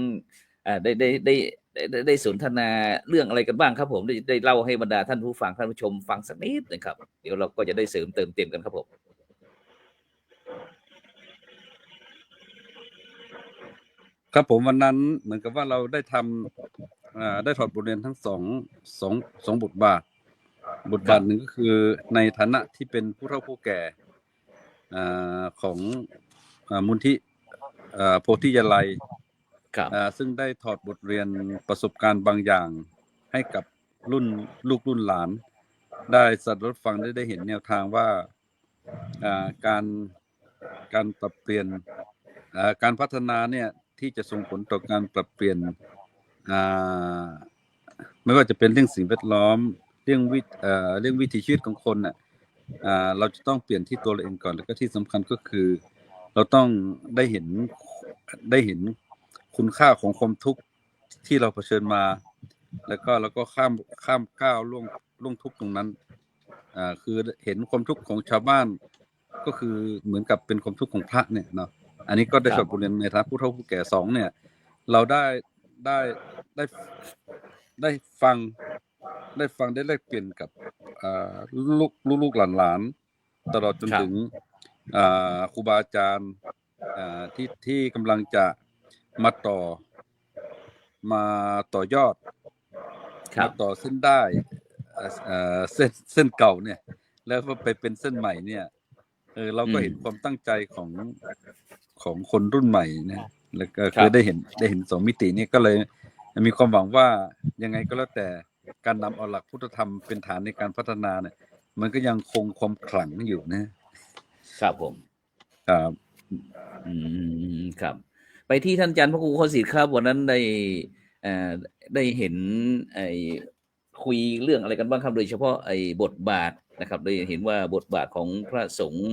ได้สนทนาเรื่องอะไรกันบ้างครับผมได้เล่าให้บรรดาท่านผู้ฟังท่านผู้ชมฟังสักนิดนะครับเดี๋ยวเราก็จะได้เสริมเติมเต็มกันครับผม ครับผมวันนั้นเหมือนกับว่าเราได้ทำได้ถอดบทเรียนทั้งสองบทบาทหนึ่งก็คือในฐานะที่เป็นผู้เฒ่าผู้แก่ของมูลที่โพธิยาลัย ครับ ซึ่งได้ถอดบทเรียนประสบการณ์บางอย่างให้กับรุ่นลูกรุ่นหลาน ได้สัตว์รับฟังได้เห็นแนวทางว่าการปรับเปลี่ยนการพัฒนาเนี่ยที่จะส่งผลต่อการปรับเปลี่ยนไม่ว่าจะเป็นเรื่องสิ่งแวดล้อมเรื่องวิถีชีวิตของคนน่ะเราจะต้องเปลี่ยนที่ตัวเราเองก่อนแล้วก็ที่สำคัญก็คือเราต้องได้เห็นคุณค่าของความทุกข์ที่เราเผชิญมาแล้วก็ข้ามก้าวล่วงทุกข์ตรงนั้นคือเห็นความทุกข์ของชาวบ้านก็คือเหมือนกับเป็นความทุกข์ของพระเนี่ยเนาะอันนี้ก็ได้สอบบทเรียนในฐานะผู้เฒ่าผู้แก่สองเนี่ยเราได้ฟังได้แลกเปลี่ยนกับลูกหลานตลอดจนถึงครูบาอาจารย์ที่กำลังจะมาต่อยอดมาต่อเส้นได้เส้นเก่าเนี่ยแล้วก็ไปเป็นเส้นใหม่เนี่ยเราก็เห็นความตั้งใจของคนรุ่นใหม่นะแล้วก็คือได้เห็นสองมิตินี้ก็เลยมีความหวังว่ายังไงก็แล้วแต่การนำเอาหลักพุทธธรรมเป็นฐานในการพัฒนาเนี่ยมันก็ยังคงความขลังอยู่นะครับผม ครับครับไปที่ท่านอาจารย์พระครูโคสิทธิ์ครับวันนั้นได้เห็นคุยเรื่องอะไรกันบ้างครับโดยเฉพาะบทบาทนะครับได้เห็นว่าบทบาทของพระสงฆ์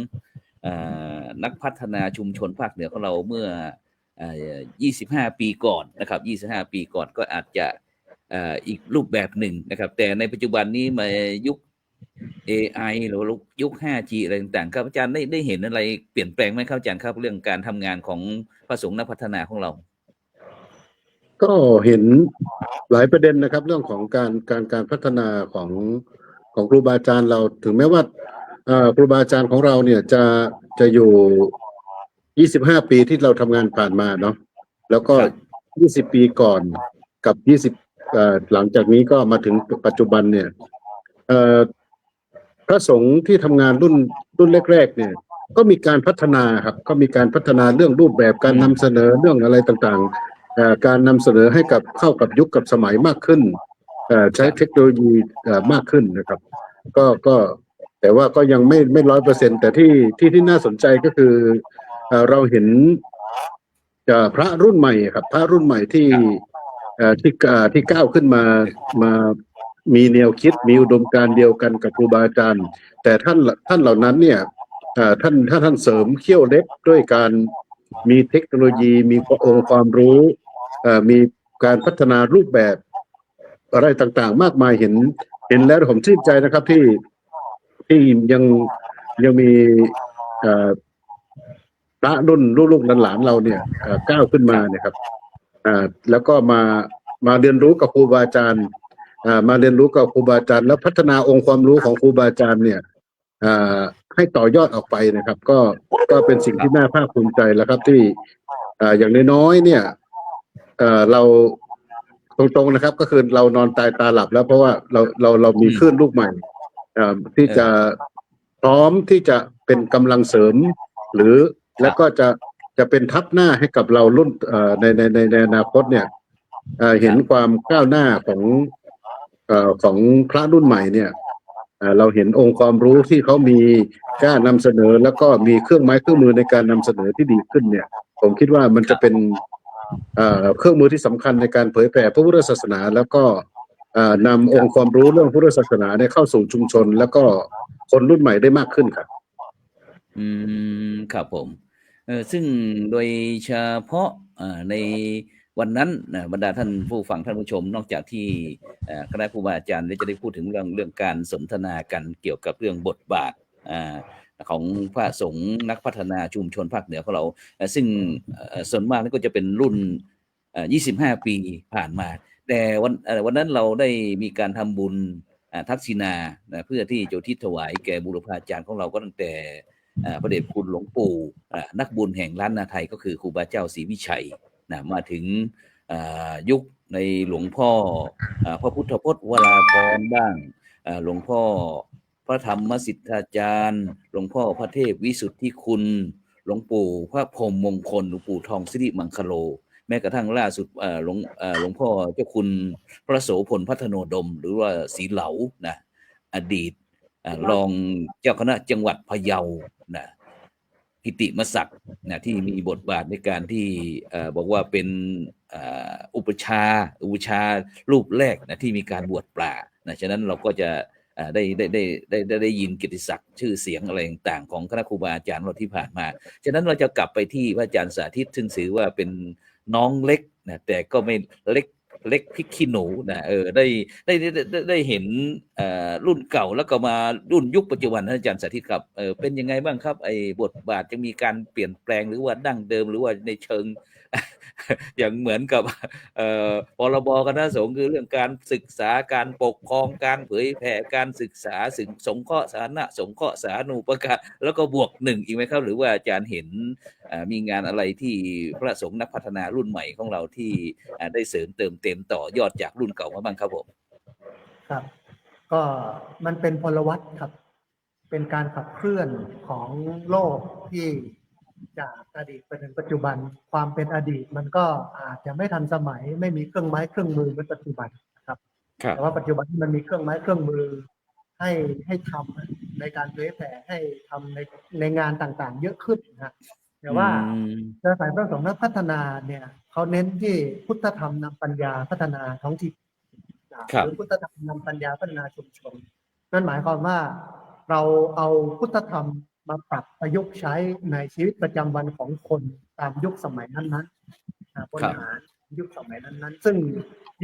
นักพัฒนาชุมชนภาคเหนือของเราเมื่อ25 ปีก่อนนะครับ25 ปีก่อนก็อาจจะอีกรูปแบบหนึ่งนะครับแต่ในปัจจุบันนี้มายุค AI หรือยุค 5G อะไรต่างๆครับอาจารย์ได้เห็นอะไรเปลี่ยนแปลงไหมครับอาจารย์ครับเรื่องการทำงานของพระสงฆ์นักพัฒนาของเราก็เห็นหลายประเด็นนะครับเรื่องของการพัฒนาของครูบาอาจารย์เราถึงแม้ว่าครูบาอาจารย์ของเราเนี่ยจะอยู่25 ปีที่เราทำงานผ่านมาเนาะแล้วก็20 ปีก่อนกับหลังจากนี้ก็มาถึงปัจจุบันเนี่ยพระสงฆ์ที่ทำงานรุ่นแรกๆเนี่ยก็มีการพัฒนาครับก็มีการพัฒนาเรื่องรูปแบบการนำเสนอเรื่องอะไรต่างๆการนำเสนอให้กับเข้ากับยุคกับสมัยมากขึ้นใช้เทคโนโลยีมากขึ้นนะครับก็แต่ว่าก็ยังไม่100%แต่ที่น่าสนใจก็คือเราเห็นพระรุ่นใหม่ครับพระรุ่นใหม่ที่ก้าวขึ้นมามีแนวคิดมีอุดมการณ์เดียวกันกับครูบาอาจารย์แต่ท่านเหล่านั้นเนี่ยท่านเสริมเขี้ยวเล็บด้วยการมีเทคโนโลยีมีองค์ความรู้มีการพัฒนารูปแบบอะไรต่างๆมากมายเห็นแล้วผมชื่นใจนะครับที่ยังมีพระรุ่นลูกหลานเราเนี่ยก้าวขึ้นมาเนี่ยครับแล้วก็มาเรียนรู้กับครูบาอาจารย์มาเรียนรู้กับครูบาอาจารย์แล้วพัฒนาองค์ความรู้ของครูบาอาจารย์เนี่ยให้ต่อยอดออกไปนะครับก็เป็นสิ่งที่น่าภาคภูมิใจแล้วครับที่อย่างน้อยๆเนี่ยเราตรงๆนะครับก็คือเรานอนตายตาหลับแล้วเพราะว่าเรามีคลื่นลูกใหม่ที่จะพร้อมที่จะเป็นกำลังเสริมหรือแล้วก็จะ จะเป็นทับหน้าให้กับเรารุ่นในอนาคตเนี่ยเห็นความก้าวหน้าของพระรุ่นใหม่เนี่ยเราเห็นองค์ความรู้ที่เขามีกล้านำเสนอแล้วก็มีเครื่องไม้เครื่องมือในการนำเสนอที่ดีขึ้นเนี่ยผมคิดว่ามันจะเป็นเครื่องมือที่สำคัญในการเผยแผ่พระพุทธศาสนาแล้วก็นำองค์ความรู้เรื่องพุทธศาสนาเนี่ยเข้าสู่ชุมชนแล้วก็คนรุ่นใหม่ได้มากขึ้นครับครับผมซึ่งโดยเฉพาะในวันนั้นบรรดาท่านผู้ฟังท่านผู้ชมนอกจากที่คณะครูบาอาจารย์จะได้พูดถึงเรื่องการสนทนากันเกี่ยวกับเรื่องบทบาทของพระสงฆ์นักพัฒนาชุมชนภาคเหนือของเราซึ่งส่วนมากก็จะเป็นรุ่น25 ปีผ่านมาแต่วันนั้นเราได้มีการทำบุญทักษิณาเพื่อที่จะอุทิศถวายแก่บุรพาจารย์ของเราก็ตั้งแต่พระเดชคุณหลวงปู่นักบุญแห่งล้านนาไทยก็คือครูบาเจ้าศรีวิชัยมาถึงยุคในหลวงพ่อพระพุทธพจน์วราพรบ้างหลวงพ่อพระธรรมสิทธาจารย์หลวงพ่อพระเทพวิสุทธิคุณหลวงปู่พระพรหมมงคลหลวงปู่ทองสิริมังคโลแม้กระทั่งล่าสุดหลวงพ่อเจ้าคุณพระโสพลพัฒโนดมหรือว่าศรีเหลานะอดีตรองเจ้าคณะจังหวัดพะเยานะกิติมศักดิ์นะที่มีบทบาทในการที่บอกว่าเป็นอุปชารูปแรกนะที่มีการบวชปลานะฉะนั้นเราก็จะได้ยินกิตติศักดิ์ชื่อเสียงอะไรต่างๆของคณะครูบาอาจารย์เราที่ผ่านมาฉะนั้นเราจะกลับไปที่พระอาจารย์สาธิตซึ่งถือว่าเป็นน้องเล็กนะแต่ก็ไม่เล็กพริกขี้หนูนะได้เห็นรุ่นเก่าแล้วก็มารุ่นยุคปัจจุบันท่านอาจารย์สาธิตครับเป็นยังไงบ้างครับไอ้บทบาทจะมีการเปลี่ยนแปลงหรือว่าดั้งเดิมหรือว่าในเชิง อย่างเหมือนกับพรบคณะสงฆ์คือเรื่องการศึกษาการปกครองการเผยแผ่การศึกษาสงเคราะห์สาธารณะสงเคราะห์สาธารณูปการแล้วก็บวก1อีกไหมครับหรือว่าอาจารย์เห็นมีงานอะไรที่พระสงฆ์นักพัฒนารุ่นใหม่ของเราที่ได้เสริมเติมเต็มต่อยอดจากรุ่นเก่ามาบ้างครับผมครับก็มันเป็นพลวัตครับเป็นการขับเคลื่อนของโลกที่จากอดีตไปถึงปัจจุบันความเป็นอดีตมันก็อาจจะไม่ทันสมัยไม่มีเครื่องไม้เครื่องมือเหมือนปัจจุบันนะครับแต่ว่าปัจจุบันมันมีเครื่องไม้เครื่องมือให้ทำในการเผยแผ่ให้ทำในงานต่างๆเยอะขึ้นนะแต่ว่าเครือข่ายพระสงฆ์นักพัฒนาเนี่ยเขาเน้นที่พุทธธรรมนำปัญญาพัฒนาท้องถิ่นหรือพุทธธรรมนำปัญญาพัฒนาชุมชนนั่นหมายความว่าเราเอาพุทธธรรมมาปรับประยุกต์ใช้ในชีวิตประจำวันของคนตามยุคสมัยนั้นๆบริหารยุคสมัยนั้นๆซึ่ง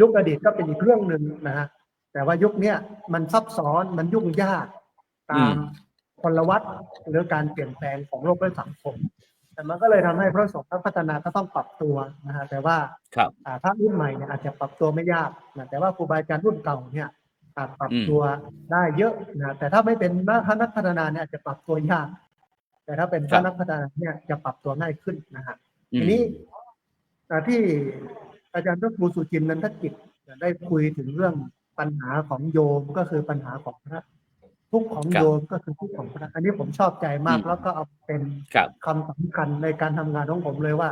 ยุคอดีตก็เป็นอีกเรื่องหนึ่งนะฮะแต่ว่ายุคนี้มันซับซ้อนมันยุ่งยากตามพลวัตหรือการเปลี่ยนแปลงของโลกและสังคมแต่มันก็เลยทำให้พระสงฆ์นักพัฒนาก็ต้องปรับตัวนะฮะแต่ว่าพระรุ่นใหม่เนี่ยอาจจะปรับตัวไม่ยากนะแต่ว่าครูบาอาจารย์รุ่นเก่าเนี่ยปรับตัวได้เยอะนะแต่ถ้าไม่เป็นนักพัฒนาเนี่ยอาจจะปรับตัวยากแต่ถ้าเป็นนักพัฒนาเนี่ยจะปรับตัวง่ายขึ้นนะฮะทีนี้ที่อาจารย์พระครูสุจินต์นันทกิจได้คุยถึงเรื่องปัญหาของโยมก็คือปัญหาของพระทุกข์ของโยมก็คือทุกข์ของพระอันนี้ผมชอบใจมากแล้วก็เอาเป็นคำสำคัญในการทำงานของผมเลยว่า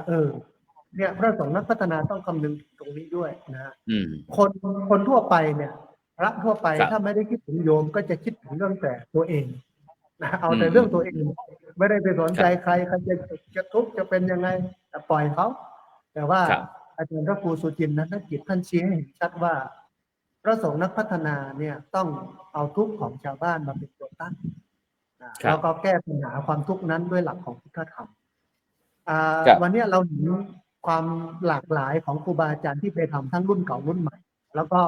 เนี่ยพระสงฆ์นักพัฒนาต้องคำนึงตรงนี้ด้วยนะฮะคนทั่วไปเนี่ยพระทั่วไปถ้าไม่ได้คิดถึงโยมก็จะคิดถึงเรื่องแต่ตัวเองนะเอาแต่เรื่องตัวเองไม่ได้ไปสนใจใครจะทุกข์จะเป็นยังไงแต่ปล่อยเขาแต่ว่าอาจารย์พระครูสุจินต์นันทกิจท่านชี้ให้เห็นชัดว่าพระสงฆ์นักพัฒนาเนี่ยต้องเอาทุกข์ของชาวบ้านมาเป็นตัวตั้งแล้วก็แก้ปัญหาความทุกข์นั้นด้วยหลักของพุทธธรรมวันนี้เราเห็นความหลากหลายของครูบาอาจารย์ที่ไปทำทั้งรุ่นเก่ารุ่นใหม่แล้วก็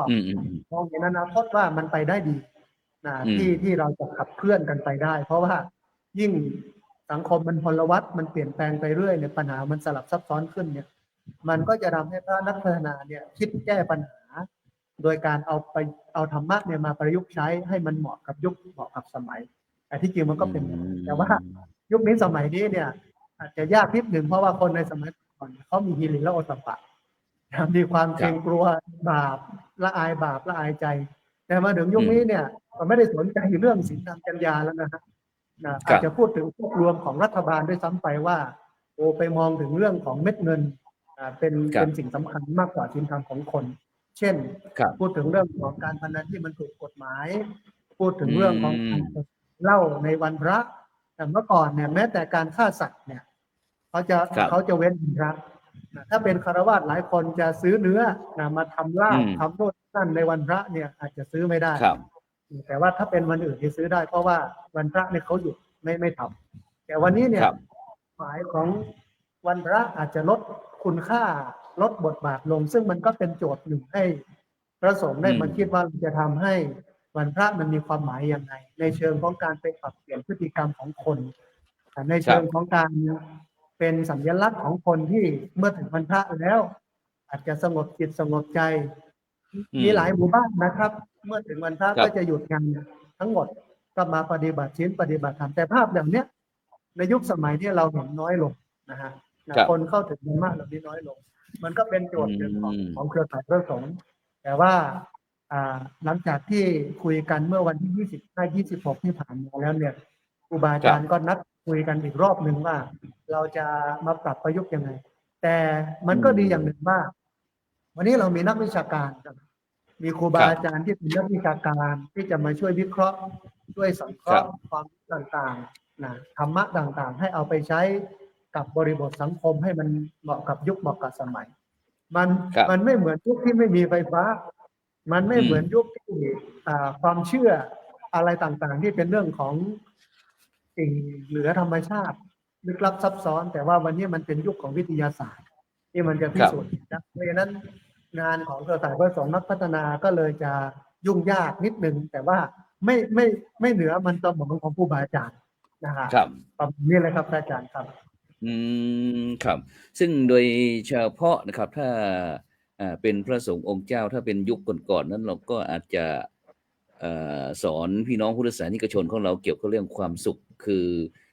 มองเห็นอนาคตว่ามันไปได้ดีที่เราจะขับเคลื่อนกันไปได้เพราะว่ายิ่งสังคมมันพลวัตมันเปลี่ยนแปลงไปเรื่อยเนี่ยปัญหามันสลับซับซ้อนขึ้นเนี่ยมันก็จะทำให้พระนักพัฒนาเนี่ยคิดแก้ปัญหาโดยการเอาธรรมะเนี่ยมาประยุกต์ใช้ให้มันเหมาะกับยุคเหมาะกับสมัยแต่ที่จริงมันก็เป็นแต่ว่ายุคนี้สมัยนี้เนี่ยอาจจะยากนิดหนึ่งเพราะว่าคนในสมัยก่อนเขามีฮีริและโอตตัปปะมีความเกรงกลัวบาปละอายบาปละอายใจแต่มาถึงยุคนี้เนี่ยก็ไม่ได้สนใจเรื่องศีลธรรมจรรยาแล้วนะฮะอาจจะพูดถึงพวกรวมของรัฐบาลด้วยซ้ำไปว่า ไปมองถึงเรื่องของเม็ดเงินเป็น ครับ เป็นสิ่งสำคัญมากกว่าศีลธรรมของคน เช่น ครับ พูดถึงเรื่องของการพนันที่มันถูกกฎหมาย พูดถึงเรื่องของการเหล้าในวันพระแต่เมื่อก่อนเนี่ยแม้แต่การฆ่าสัตว์เนี่ยเขาจะ ครับ เขาจะเว้นวันพระถ้าเป็นคฤหัสถ์หลายคนจะซื้อเนื้อมาทำลาบทำโน่นนั่นในวันพระเนี่ยอาจจะซื้อไม่ได้ ครับ แต่ว่าถ้าเป็นวันอื่นที่ซื้อได้ เพราะว่าวันพระเนี่ยเขาหยุดไม่ทำแต่วันนี้เนี่ย ครับ หมายของวันพระอาจจะลดคุณค่าลดบทบาทลง ซึ่งมันก็เป็นโจทย์หนึ่งให้พระสงฆ์ได้มาคิดว่าจะทำให้วันพระมันมีความหมายยังไง ในเชิงของการไปปรับเปลี่ยนพฤติกรรมของคนในเชิงของการเป็นสัญลักษณ์ของคนที่เมื่อถึงวันพระแล้ว อาจจะสงบจิตสงบใจ มีหลายหมู่บ้านนะครับ เมื่อถึงวันพระ ครับ ก็จะหยุดงานทั้งหมดก็มาปฏิบัติศีลปฏิบัติธรรมแต่ภาพอย่างเนี้ยในยุคสมัยที่เราเห็นน้อยลงนะฮะ ครับ คนเข้าถึงธรรมะเหล่านี้น้อยลง มันก็เป็นโจทย์หนึ่งของ อืม ของเครือข่ายพระสงฆ์แต่ว่าหลังจากที่คุยกันเมื่อวันที่25-26 ที่ผ่านมาแล้วเนี่ยครูบาอาจารย์ก็นัดคุยกันอีกรอบหนึ่งว่า เราจะมาปรับประยุกต์ยังไง แต่มันก็ดีอย่างหนึ่งว่า วันนี้เรามีนักวิชาการครับมีครูบาอาจารย์ที่เป็นนักวิชาการที่จะมาช่วยวิเคราะห์ช่วยสังเคราะห์ความต่างๆนะธรรมะต่างๆ ให้เอาไปใช้กับบริบทสังคมให้มันเหมาะกับยุคเหมาะกับสมัย มันไม่เหมือนยุคที่ไม่มีไฟฟ้า มันไม่เหมือนยุคที่ความเชื่ออะไรต่างๆ ที่เป็นเรื่องของสิ่งเหนือธรรมชาติลึกลับซับซ้อน แต่ว่าวันนี้มันเป็นยุคของวิทยาศาสตร์ ที่มันจะพิสูจน์นะเพราะฉะนั้นงานของเครือข่ายพระสงฆ์นักพัฒนาก็เลยจะยุ่งยากนิดนึงแต่ว่าไม่เหนือมันสมองของผู้บาอาจารย์นะครับ ครับ ประมาณนี้เลยครับอาจารย์ครับ ครับ ซึ่งโดยเฉพาะนะครับถ้าเป็นพระสงฆ์องค์เจ้าถ้าเป็นยุคก่อนๆนั้นเราก็อาจจะสอนพี่น้องพุทธศาสนิกชนของเราเกี่ยวกับเรื่องความสุขคือ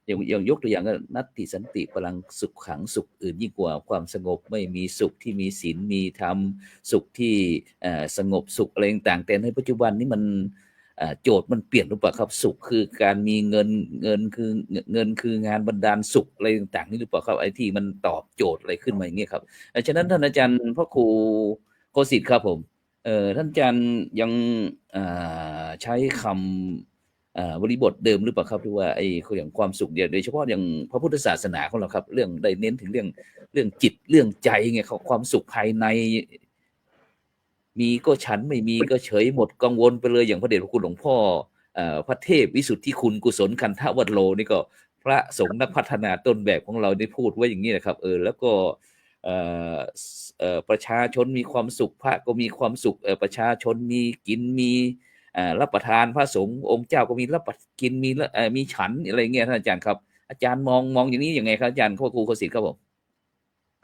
อย่างยกตัวอย่างก็นัตติสันติพลังสุขขังสุขอื่นยิ่งกว่าความสงบไม่มีสุขที่มีศีลมีธรรมสุขที่สงบสุขอะไรต่างๆแต่ในปัจจุบันนี้มันโจทย์มันเปลี่ยนหรือเปล่าครับสุขคือการมีเงินคืองานบันดาลสุขอะไรต่างๆนี่หรือเปล่าครับไอ้ที่มันตอบโจทย์อะไรขึ้นมาอย่างเงี้ยครับฉะนั้นท่านอาจารย์พระครูโกสิทธิ์ครับผมท่านอาจารย์ยังใช้คำบริบทเดิมหรือเปล่าครับที่ว่าไอ้อย่างความสุขเนี่ยโดยเฉพาะอย่างพระพุทธศาสนาของเราครับเรื่องได้เน้นถึงเรื่องจิตเรื่องใจไงครับความสุขภายในมีก็ฉันไม่มีก็เฉยหมดกังวลไปเลยอย่างพระเดชพระคุณหลวงพ่อพระเทพวิสุทธิคุณกุศลคันธวัตโลนี่ก็พระสงฆ์นักพัฒนาต้นแบบของเราได้พูดไว้อย่างนี้นะครับแล้วก็ประชาชนมีความสุขพระก็มีความสุขประชาชนมีกินมีรับประทานพระสงฆ์องค์เจ้าก็มีรับกินมีฉันอะไรเงี้ยท่านอาจารย์ครับอาจารย์มองอย่างนี้ยังไงครับอาจารย์พระครูโคสิทธิ์ครับผม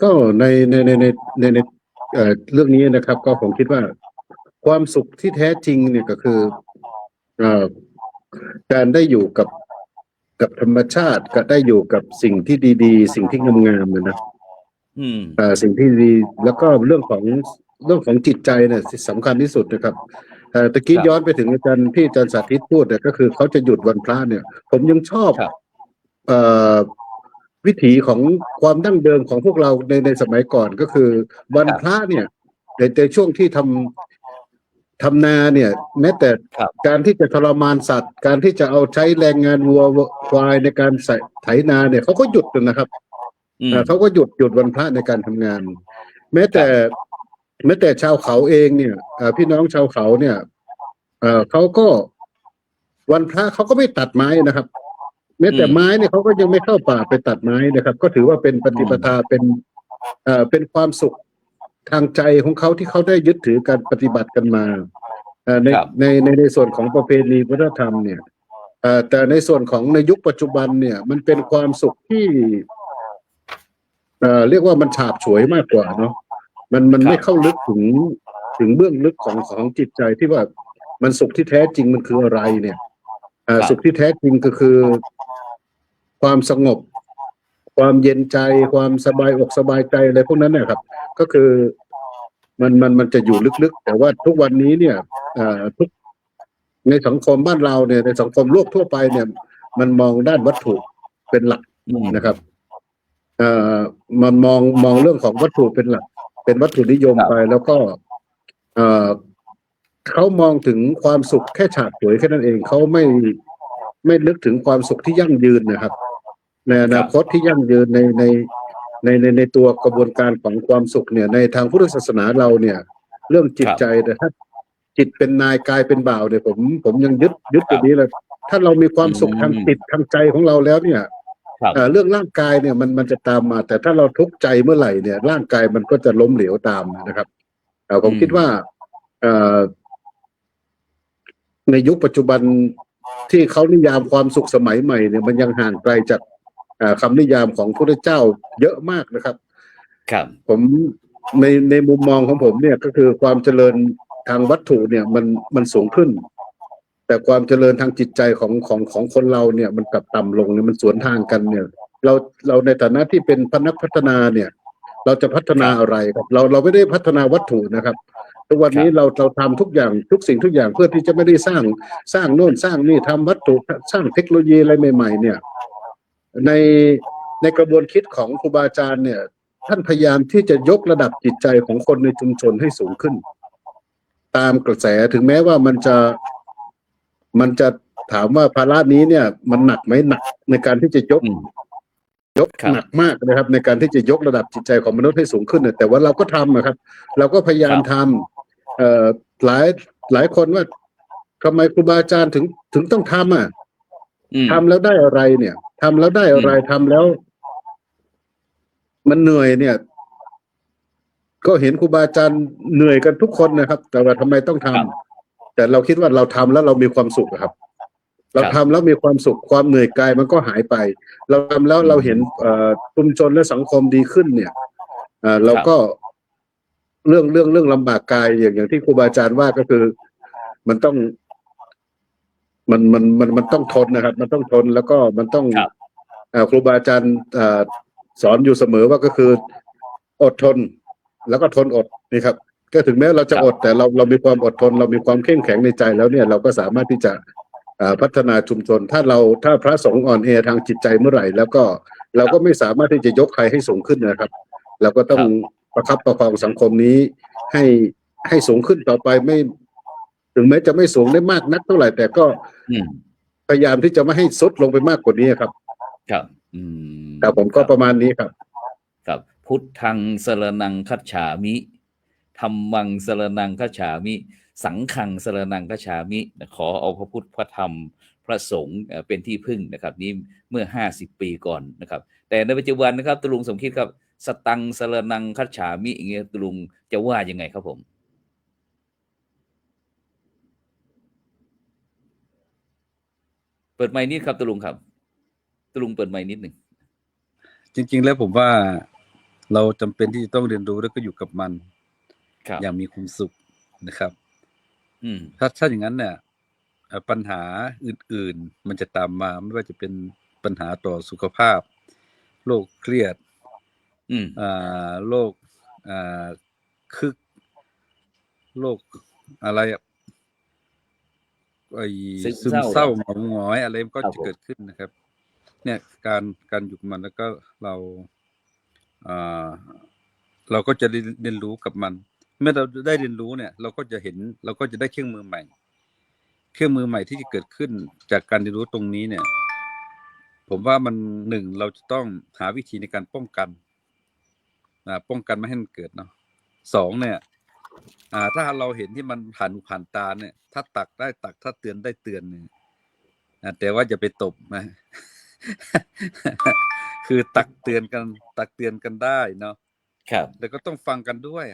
ก็ในเรื่องนี้นะครับ ก็ผมคิดว่าความสุขที่แท้จริงเนี่ยก็คือการได้อยู่กับธรรมชาติก็ได้อยู่กับสิ่งที่ดีๆสิ่งที่งามๆนะสิ่งที่ดีแล้วก็เรื่องของจิตใจเนี่ยสำคัญที่สุดนะครับตะกี้ย้อนไปถึงอาจารย์สาธิตพูดเนี่ยก็คือเขาจะหยุดวันพระเนี่ยผมยังชอบวิถีของความดั้งเดิมของพวกเราในสมัยก่อนก็คือวันพระเนี่ยในช่วงที่ทำนาเนี่ยแม้แต่การที่จะทรมานสัตว์ การที่จะเอาใช้แรงงานวัวควายในการไถนาเนี่ยเขาก็หยุดนะครับเขาก็หยุดวันพระในการทำงานแม้แต่ชาวเขาเองเนี่ยพี่น้องชาวเขาเนี่ยเขาก็วันพระเขาก็ไม่ตัดไม้นะครับแม้แต่ไม้เนี่ยเขาก็ยังไม่เข้าป่าไปตัดไม้นะครับก็ถือว่าเป็นปฏิปทาเป็นความสุขทางใจของเขาที่เขาได้ยึดถือการปฏิบัติกันมาในส่วนของประเพณีวัฒนธรรมเนี่ยแต่ในส่วนของในยุคปัจจุบันเนี่ยมันเป็นความสุขที่เรียกว่ามันฉาบฉวยมากกว่าเนาะมันไม่เข้าลึกถึงเบื้องลึกของจิตใจที่ว่ามันสุขที่แท้จริงมันคืออะไรเนี่ยสุขที่แท้จริงก็คือความสงบความเย็นใจความสบายอกสบายใจอะไรพวกนั้นนะครับก็คือมันจะอยู่ลึกๆแต่ว่าทุกวันนี้เนี่ยทุกในสังคมบ้านเราเนี่ยในสังคมโลกทั่วไปเนี่ยมันมองด้านวัตถุเป็นหลักนะครับ เอ่อมันมองเรื่องของวัตถุเป็นหลักเป็นวัตถุนิยม ครับ ไป แล้วก็เอ่อเขามองถึงความสุขแค่ฉาบฉวยแค่นั้นเองเขาไม่นึกถึงความสุขที่ยั่งยืนนะครับ ในอนาคตที่ยั่งยืนในตัวกระบวนการของความสุขเนี่ยในทางพุทธศาสนาเราเนี่ย เรื่องจิตใจแต่ถ้าจิตเป็นนายกายเป็นบ่าวเนี่ยผมยังยึดตัวนี้เลยถ้าเรามีความสุขทางจิตทางใจของเราแล้วเนี่ย ครับ เรื่องร่างกายเนี่ยมันจะตามมา แต่ถ้าเราทุกข์ใจเมื่อไหร่เนี่ย ร่างกายมันก็จะล้มเหลวตามนะครับผมคิดว่าเอ่อในยุคปัจจุบันที่เขานิยามความสุขสมัยใหม่เนี่ยมันยังห่างไกลจากคำนิยามของพระพุทธเจ้าเยอะมากนะครับ ครับ ผมในมุมมองของผมเนี่ยก็คือความเจริญทางวัตถุเนี่ยมันสูงขึ้น แต่ความเจริญทางจิตใจของคนเราเนี่ยมันกลับต่ำลงเนี่ยมันสวนทางกันเนี่ย เราในฐานะที่เป็นนักพัฒนาเนี่ย เราจะพัฒนาอะไรครับเราไม่ได้พัฒนาวัตถุนะครับทุกวันนี้เราทำทุกอย่างทุกสิ่งทุกอย่างเพื่อที่จะไม่ได้สร้างโน่นสร้างนี่ทำวัตถุสร้างเทคโนโลยีอะไรใหม่ๆเนี่ยในกระบวนคิดของครูบาอาจารย์เนี่ยท่านพยายามที่จะยกระดับจิตใจของคนในชุมชนให้สูงขึ้น ตามกระแสถึงแม้ว่ามันจะถามว่าภาระนี้เนี่ย มันหนักไหมหนักในการที่จะยกหนักมากนะครับ ในการที่จะยกระดับจิตใจของมนุษย์ให้สูงขึ้นแต่ว่าเราก็ทำนะครับ เราก็พยายามทำหลายคนว่าทำไมครูบาอาจารย์ถึงต้องทำทำแล้วได้อะไรเนี่ยทำแล้วได้อะไรทำแล้ว มันเหนื่อยเนี่ย ก็เห็นครูบาอาจารย์เหนื่อยกันทุกคนนะครับ แต่ว่าทำไมต้องทำแต่เราคิดว่าเราทำแล้วเรามีความสุขครับ เราทำแล้วมีความสุขความเหนื่อยกายมันก็หายไป เราทำแล้วเราเห็นชุมชนและสังคมดีขึ้นเนี่ยเราก็เรื่องลำบากกายอย่างที่ครูบาอาจารย์ว่าก็คือมันต้องมันต้องทนนะครับ มันต้องทนแล้วก็มันต้องครูบาอาจารย์สอนอยู่เสมอว่าก็คืออดทนแล้วก็ทนอดนี่ครับ ก็ถึงแม้เราจะอดแต่เรามีความอดทน เรามีความเข้มแข็งในใจแล้วเนี่ยเราก็สามารถที่จะพัฒนาชุมชนถ้าพระสงฆ์อ่อนแอทางจิตใจเมื่อไหร่แล้วก็เราก็ไม่สามารถที่จะยกใครให้สูงขึ้นนะครับเราก็ต้องประคับประคองสังคมนี้ให้สูงขึ้นต่อไปไม่ถึงแม้จะไม่สูงได้มากนักเท่าไหร่แต่ก็พยายามที่จะไม่ให้ซุดลงไปมากกว่านี้ครับครับแต่ผมก็ประมาณนี้ครับครับพุทธังสรณังคัจฉามิธัมมังสรณังคัจฉามิสังฆังสรณังคัจฉามิขอเอาพระพุทธพระธรรมพระสงฆ์เป็นที่พึ่งนะครับนี้เมื่อ50 ปีก่อนนะครับแต่ในปัจจุบันนะครับตลุงสมคิดครับสตังสรณังคัจฉามิอย่างเงี้ยตลุงจะว่ายังไงครับผมเปิดไมค์นิดครับตลุงครับตลุงเปิดไมค์นิดหนึ่งจริงๆแล้วผมว่าเราจำเป็นที่จะต้องเรียนรู้แล้วก็อยู่กับมันอย่างมีความสุขนะครับถ้าอย่างนั้นเนี่ยปัญหาอื่นๆมันจะตามมาไม่ว่าจะเป็นปัญหาต่อสุขภาพโรคเครียดโรคคึกโรคอะไรซึมเศร้าหงอยอะไรก็จะเกิดขึ้นนะครับเนี่ยการอยู่กับมันแล้วก็เราก็จะเรียนรู้กับมันเมื่อเราได้เรียนรู้เนี่ยเราก็จะได้เครื่องมือใหม่ที่จะเกิดขึ้นจากการเรียนรู้ตรงนี้เนี่ยผมว่ามันเราจะต้องหาวิธีในการป้องกันไม่ให้มันเกิดเนาะ2เนี่ยถ้าเราเห็นที่มันผ่านตาเนี่ยถ้าตักได้ตักถ้าเตือนได้เตือนเนี่ยแต่ว่าอย่าไปตบนะ คือตักเตือนกันได้เนาะครับแล้วก็ต้องฟังกันด้วย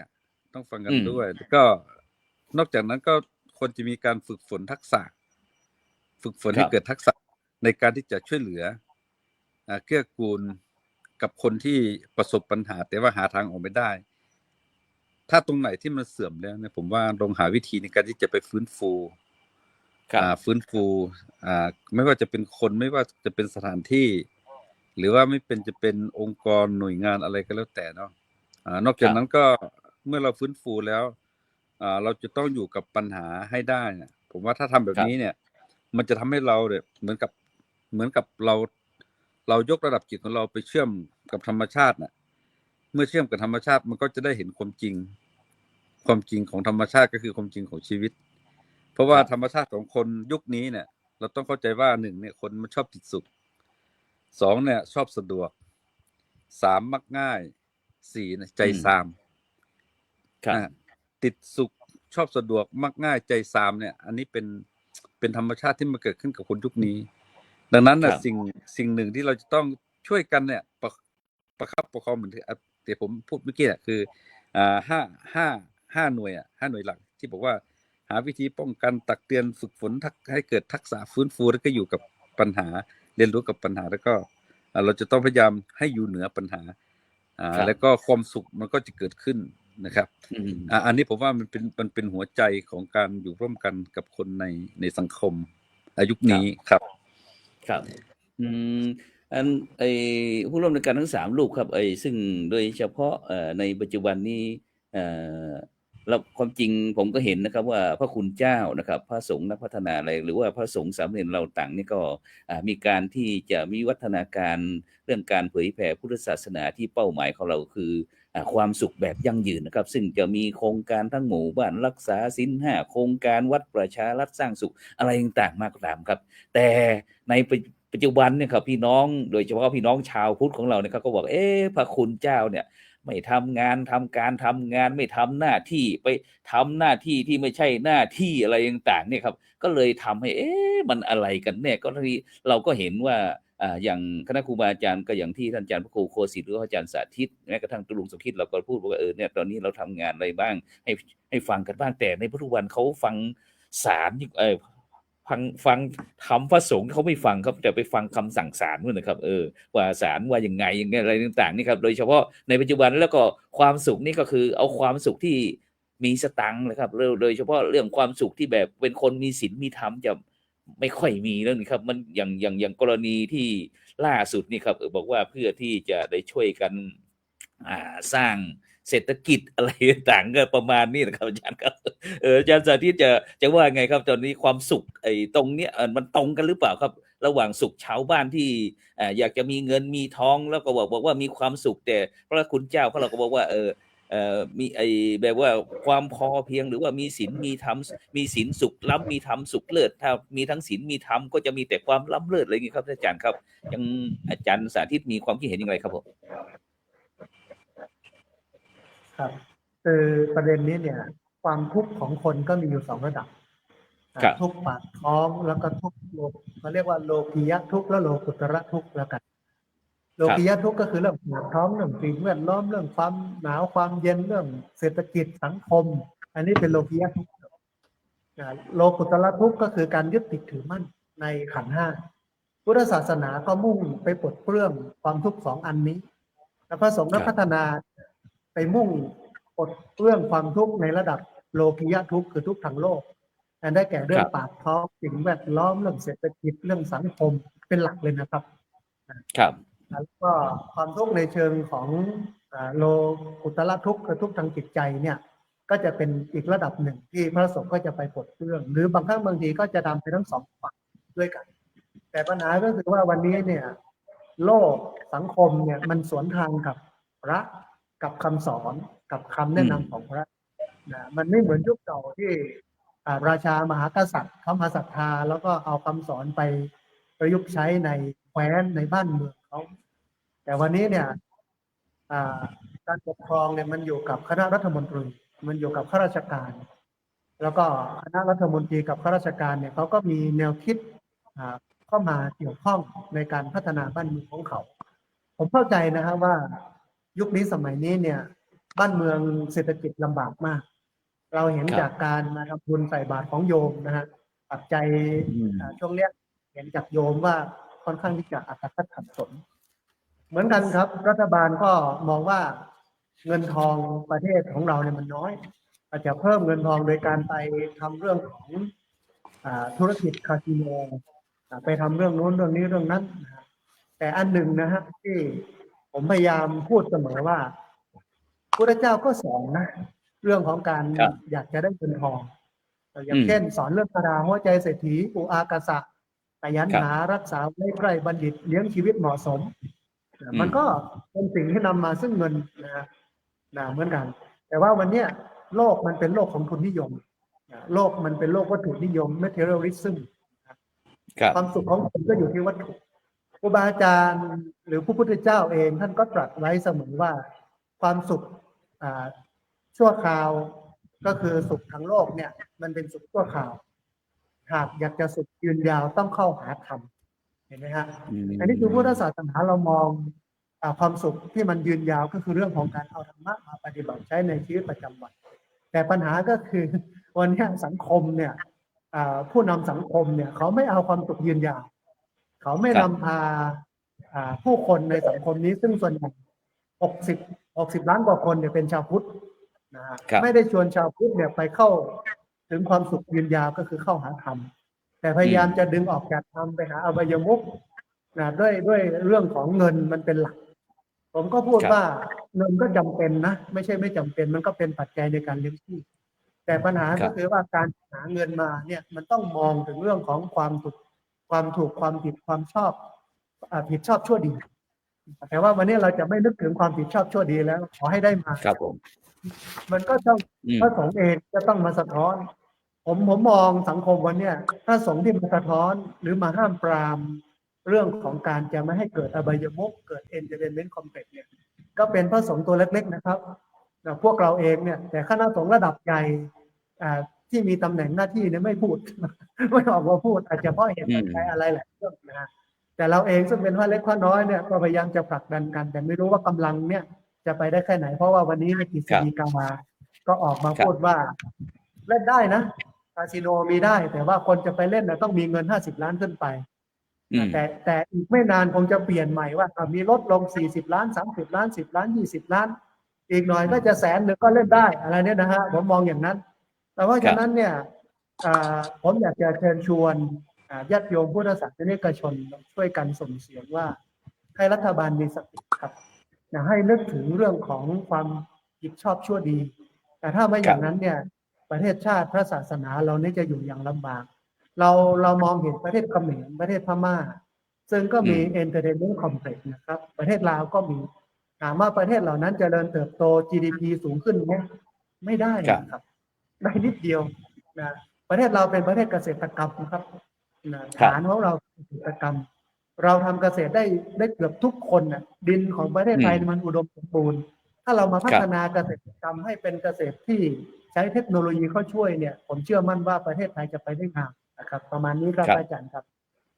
ต้องฟังกันด้วยแล้วก็นอกจากนั้นก็ควรจะมีการฝึกฝนทักษะให้เกิดทักษะในการที่จะช่วยเหลือเกื้อกูลกับคนที่ประสบปัญหาแต่ว่าหาทางออกไม่ได้ถ้าตรงไหนที่มันเสื่อมแล้วเนี่ยผมว่าลองหาวิธีในการที่จะไปฟื้นฟูไม่ว่าจะเป็นคนไม่ว่าจะเป็นสถานที่หรือว่าจะเป็นองค์กรหน่วยงานอะไรก็แล้วแต่เนาะนอกจากนั้นก็เมื่อเราฟื้นฟูแล้วเราจะต้องอยู่กับปัญหาให้ได้นะผมว่าถ้าทำแบบนี้เนี่ยมันจะทำให้เราเนี่ยเหมือนกับเรายกระดับจิตของเราไปเชื่อมกับ กับธรรมชาติน่ะเมื่อเชื่อมกับธรรมชาติมันก็จะได้เห็นความจริงของธรรมชาติก็คือความจริงของชีวิตเพราะว่าธรรมชาติของคนยุคนี้เนี่ยเราต้องเข้าใจว่า1เนี่ยคนมันชอบติดสุข2เนี่ยชอบสะดวก3มักง่าย4เนี่ยใจซามติดสุขชอบสะดวกมักง่ายใจซามเนี่ยอันนี้เป็นธรรมชาติที่มันเกิดขึ้นกับคนยุคนี้ดังนั้นน่ะสิ่งหนึ่งที่เราจะต้องช่วยกันเนี่ยประคับประคองเหมือนที่ผมพูดเมื่อกี้คือ5หน่วย5หน่วยหลักที่บอกว่าหาวิธีป้องกันตักเตือนฝึกฝนให้เกิดทักษะฟื้นฟูแล้วก็อยู่กับปัญหาเรียนรู้กับปัญหาแล้วก็เราจะต้องพยายามให้อยู่เหนือปัญหาแล้วก็ความสุขมันก็จะเกิดขึ้นนะครับอันนี้ผมว่ามันเป็นหัวใจของการอยู่ร่วมกันกับคนในสังคมยุคนี้ครับผู้ร่วมในการทั้ง3รูปครับซึ่งโดยเฉพาะในปัจจุบันนี้แล้วความจริงผมก็เห็นนะครับว่าพระคุณเจ้านะครับพระสงฆ์นักพัฒนาอะไรหรือว่าพระสงฆ์สามเณรเราต่างนี่ก็มีการที่จะมีวัฒนาการเรื่องการเผยแผ่พุทธศาสนาที่เป้าหมายของเราคือความสุขแบบยั่งยืนนะครับซึ่งจะมีโครงการทั้งหมู่บ้านรักษาศีล5โครงการวัดประชารัฐสร้างสุขอะไรต่างๆมากตามครับแต่ในปัจจุบันเนี่ยครับพี่น้องโดยเฉพาะพี่น้องชาวพุทธของเราเนี่ยก็บอกพระคุณเจ้าเนี่ยไม่ทำงานไม่ทำหน้าที่ไปทำหน้าที่ที่ไม่ใช่หน้าที่อะไรต่างๆเนี่ยครับก็เลยทำให้มันอะไรกันแน่ก็ทีเราก็เห็นว่าอย่างคณะครูบาอาจารย์ก็อย่างที่ท่านอาจารย์พระครูโคสิทธิ์หรืออาจารย์สาธิตแม้กระทั่งตุลุงสมคิดเราก็พูดว่าเนี่ยตอนนี้เราทำงานอะไรบ้างให้ฟังกันบ้างแต่ในปัจจุบันเขาฟังศาลฟังธรรมพระสงฆ์เขาไม่ฟังครับแต่ไปฟังคำสั่งศาลนู่นนะครับว่าศาลว่ายังไงอะไรต่างๆนี่ครับโดยเฉพาะในปัจจุบันแล้วก็ความสุขนี่ก็คือเอาความสุขที่มีสตังค์นะครับโดยเฉพาะเรื่องความสุขที่แบบเป็นคนมีศีลมีธรรมจะไม่ค่อยมีแล้วนี่ครับมันอย่างกรณีที่ล่าสุดนี่ครับบอกว่าเพื่อที่จะได้ช่วยกันสร้างเศรษฐกิจอะไรต่างๆก็ประมาณนี้นะครับอาจารย์ครับอาจารย์สาธิตจะว่าไงครับตอนนี้ความสุขตรงเนี้ยมันตรงกันหรือเปล่าครับระหว่างสุขชาวบ้านที่อยากจะมีเงินมีทองแล้วก็บอกว่ามีความสุขแต่พระคุณเจ้าเขาเราก็บอกว่ามีแบบว่าความพอเพียงหรือว่ามีศีลมีธรรมมีศีลสุขล้ำมีธรรมสุขเลิศถ้ามีทั้งศีลมีธรรมก็จะมีแต่ความล้ำเลิศอะไรอย่างนี้ครับอาจารย์ครับยังอาจารย์สาธิตมีความคิดเห็นอย่างไรครับผมครับคือประเด็นนี้เนี่ยความทุกข์ของคนก็มีอยู่2ระดับทุกข์ปากท้องแล้วก็ทุกข์เขาเรียกว่าโลกียะทุกข์และโลกุตระทุกข์แล้วกันโลกียะทุกข์ก็คือเรื่องปากท้องเรื่องสิ่งแวดล้อมเรื่องความหนาวความเย็นเรื่องเศรษฐกิจสังคมอันนี้เป็นโลกียะทุกข์โลกุตระทุกข์ก็คือการยึดติดถือมั่นในขันธ์5พุทธศาสนาก็มุ่งไปปลดเปลื้องความทุกข์2อันนี้แล้วพระสงฆ์นักพัฒนาไปมุ่งปลดเปลื้องความทุกข์ในระดับโลกียะทุกข์คือทุกข์ทางโลกแต่ได้แก่เรื่องปากท้องสิ่งแวดล้อมเรื่องเศรษฐกิจเรื่องสังคมเป็นหลักเลยนะครับแล้วก็ความทุกข์ในเชิงของโลกุตระทุกข์คือทุกข์ทางจิตใจเนี่ยก็จะเป็นอีกระดับหนึ่งที่พระสงฆ์ก็จะไปปลดเปลื้องหรือบางครั้งบางทีก็จะทำไปทั้ง2ฝั่งด้วยกันแต่ปัญหาก็คือว่าวันนี้เนี่ยโลกสังคมเนี่ยมันสวนทางกับพระกับคำสอนกับคำแนะนำของพระมันไม่เหมือนยุคเก่าที่ราชามหากษัตริย์เขามาศรัทธาแล้วก็เอาคำสอนไปประยุกต์ใช้ในแคว้นในบ้านเมืองเขาแต่วันนี้เนี่ยการปกครองเนี่ยมันอยู่กับคณะรัฐมนตรีมันอยู่กับข้าราชการแล้วก็คณะรัฐมนตรีกับข้าราชการเนี่ยเขาก็มีแนวคิดเข้ามาเกี่ยวข้องในการพัฒนาบ้านเมืองของเขาผมเข้าใจนะครับว่ายุคนี้สมัยนี้เนี่ยบ้านเมืองเศรษฐกิจลำบากมากเราเห็นจากการมาทำบุญใส่บาตรของโยมนะฮะปัจจัยช่วงเนี้ยเห็นจากโยมว่าค่อนข้างที่จะอัตคัดขัดสนเหมือนกันครับรัฐบาลก็มองว่าเงินทองประเทศของเราเนี่ยมันน้อยอาจจะเพิ่มเงินทองโดยการไปทำเรื่องของธุรกิจคาสิโนไปทำเรื่องโน้นเรื่องนี้เรื่องนั้นแต่อันหนึ่งนะฮะที่ผมพยายามพูดเสมอว่าพระเจ้าก็สอนนะเรื่องของการอยากจะได้เงินทองอย่างเช่นสอนเรื่องคาถาหัวใจเศรษฐีอุอากาสะขยันหารักษาไว้ใกล้บัณฑิตเลี้ยงชีวิตเหมาะสม มันก็เป็นสิ่งที่นำมาซึ่งเงินนะเหมือนกัน แต่ว่าวันเนี้ยโลกมันเป็นโลกของทุนนิยมโลกมันเป็นโลกวัตถุนิยม materialism ความสุขของคนก็อยู่ที่วัตถุครูบาอาจารย์หรือพระพุทธเจ้าเองท่านก็ตรัสไว้เสมอว่าความสุขชั่วคราวก็คือสุขทางโลกเนี่ยมันเป็นสุขชั่วคราวหากอยากจะสุขยืนยาวต้องเข้าหาธรรมเห็นไหมฮะอันนี้คือพุทธศาสนาเรามองความสุขที่มันยืนยาวก็คือเรื่องของการเอาธรรมะมาปฏิบัติใช้ในชีวิตประจำวันแต่ปัญหาก็คือวันนี้สังคมเนี่ยผู้นำสังคมเนี่ยเขาไม่เอาความสุขยืนยาวเขาไม่นำพาผู้คนในสังคมนี้ซึ่งส่วนใหญ่60 ล้านกว่าคนเนี่ยเป็นชาวพุทธนะฮะไม่ได้ชวนชาวพุทธเนี่ยไปเข้าถึงความสุขยืนยาวก็คือเข้าหาธรรมแต่พยายามจะดึงออกจากธรรมไปหาอบายมุขนะด้วยเรื่องของเงินมันเป็นหลักผมก็พูดว่าเงินก็จำเป็นนะไม่ใช่ไม่จำเป็นมันก็เป็นปัจจัยในการเลี้ยงชีพแต่ปัญหาก็คือว่าการหาเงินมาเนี่ยมันต้องมองถึงเรื่องของความถูกความผิดความชอบผิดชอบชั่วดีแต่ว่าวันนี้เราจะไม่นึกถึงความผิดชอบชั่วดีแล้วขอให้ได้มาครับผมมันก็ต้องพระสงฆ์เองจะต้องมาสะท้อนผมมองสังคมวันนี้ถ้าสงฆ์ที่มาสะท้อนหรือมาห้ามปรามเรื่องของการจะไม่ให้เกิดอบายมุขเกิด entertainment complex เนี่ยก็เป็นพระสงฆ์ตัวเล็กๆนะครับพวกเราเองเนี่ยแต่คณะสงฆ์ระดับใหญ่ที่มีตำแหน่งหน้าที่เนี่ยไม่พูดไม่ออกมาพูดอาจจะเพราะเหตุปัจจัยอะไรแหละเรื่องนะแต่เราเองซึ่งเป็นพระเล็กพระน้อยเนี่ยก็พยายามจะผลักดันกันแต่ไม่รู้ว่ากำลังเนี่ยจะไปได้แค่ไหนเพราะว่าวันนี้ในกฤษฎีกามาก็ออกมาพูดว่าเล่นได้นะคาสิโนมีได้แต่ว่าคนจะไปเล่นต้องมีเงิน50 ล้านขึ้นไปแต่อีกไม่นานคงจะเปลี่ยนใหม่ว่ามีลดลง40 ล้าน30 ล้าน10 ล้าน20 ล้านอีกหน่อยก็จะ100,000ก็เล่นได้อะไรเนี่ยนะฮะผมมองอย่างนั้นแต่ว่าฉะนั้นเนี่ยผมอยากจะเชิญชวนญาติโยมพุทธศาสนิกชนช่วยกันส่งเสียงว่าให้รัฐบาลมีสติครับให้นึกถึงเรื่องของความผิดชอบชั่วดีแต่ถ้าไม่อย่างนั้นเนี่ยประเทศชาติพระศาสนาเรานี่จะอยู่อย่างลำบากเรามองเห็นประเทศเขมรประเทศพม่าซึ่งก็มี entertainment complex นะครับประเทศลาวก็มีถามว่าประเทศเหล่านั้นเจริญเติบโต GDP สูงขึ้นไหมไม่ได้ครับได้นิดเดียวนะประเทศเราเป็นประเทศเกษตรกรรมนะครับฐานของเราเกษตรกรรมเราทำเกษตรได้เกือบทุกคนนะดินของประเทศไทยมันอุดมสมบูรณ์ถ้าเรามาพัฒนาเกษตรกรรมให้เป็นเกษตรที่ใช้เทคโนโลยีเข้าช่วยเนี่ยผมเชื่อมั่นว่าประเทศไทยจะไปได้งามนะครับประมาณนี้ครับอาจารย์ครับ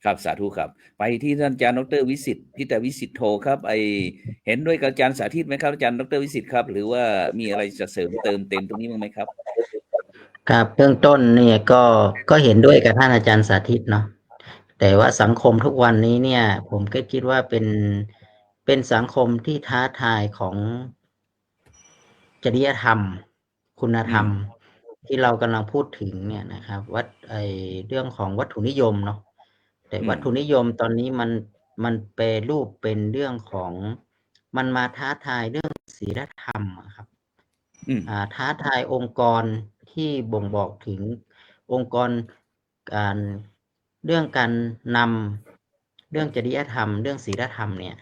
ครับสาธุครับไปที่ท่านอาจารย์ดร.วิสิทธิ์พิตรวิสิทธิ์โทครับเห็นด้วยกับอาจารย์สาธิตไหมครับอาจารย์ดร.วิสิทธิ์ครับหรือว่ามีอะไรจะเสริมเติมเต็มตรงนี้บ้างไหมครับครับเบื้องต้นเนี่ยก็เห็นด้วยกับท่านอาจารย์สาธิตเนาะแต่ว่าสังคมทุกวันนี้เนี่ยผมก็คิดว่าเป็นสังคมที่ท้าทายของจริยธรรมคุณธรรมที่เรากำลังพูดถึงเนี่ยนะครับเรื่องของวัตถุนิยมเนาะแต่วัตถุนิยมตอนนี้มันแปรรูปเป็นเรื่องของมันมาท้าทายเรื่องศีลธรรมครับท้าทายองค์กรที่บ่งบอกถึงองค์กรเรื่องการนำเรื่องจริยธรรมเรื่องศีลธรรมเนี่ย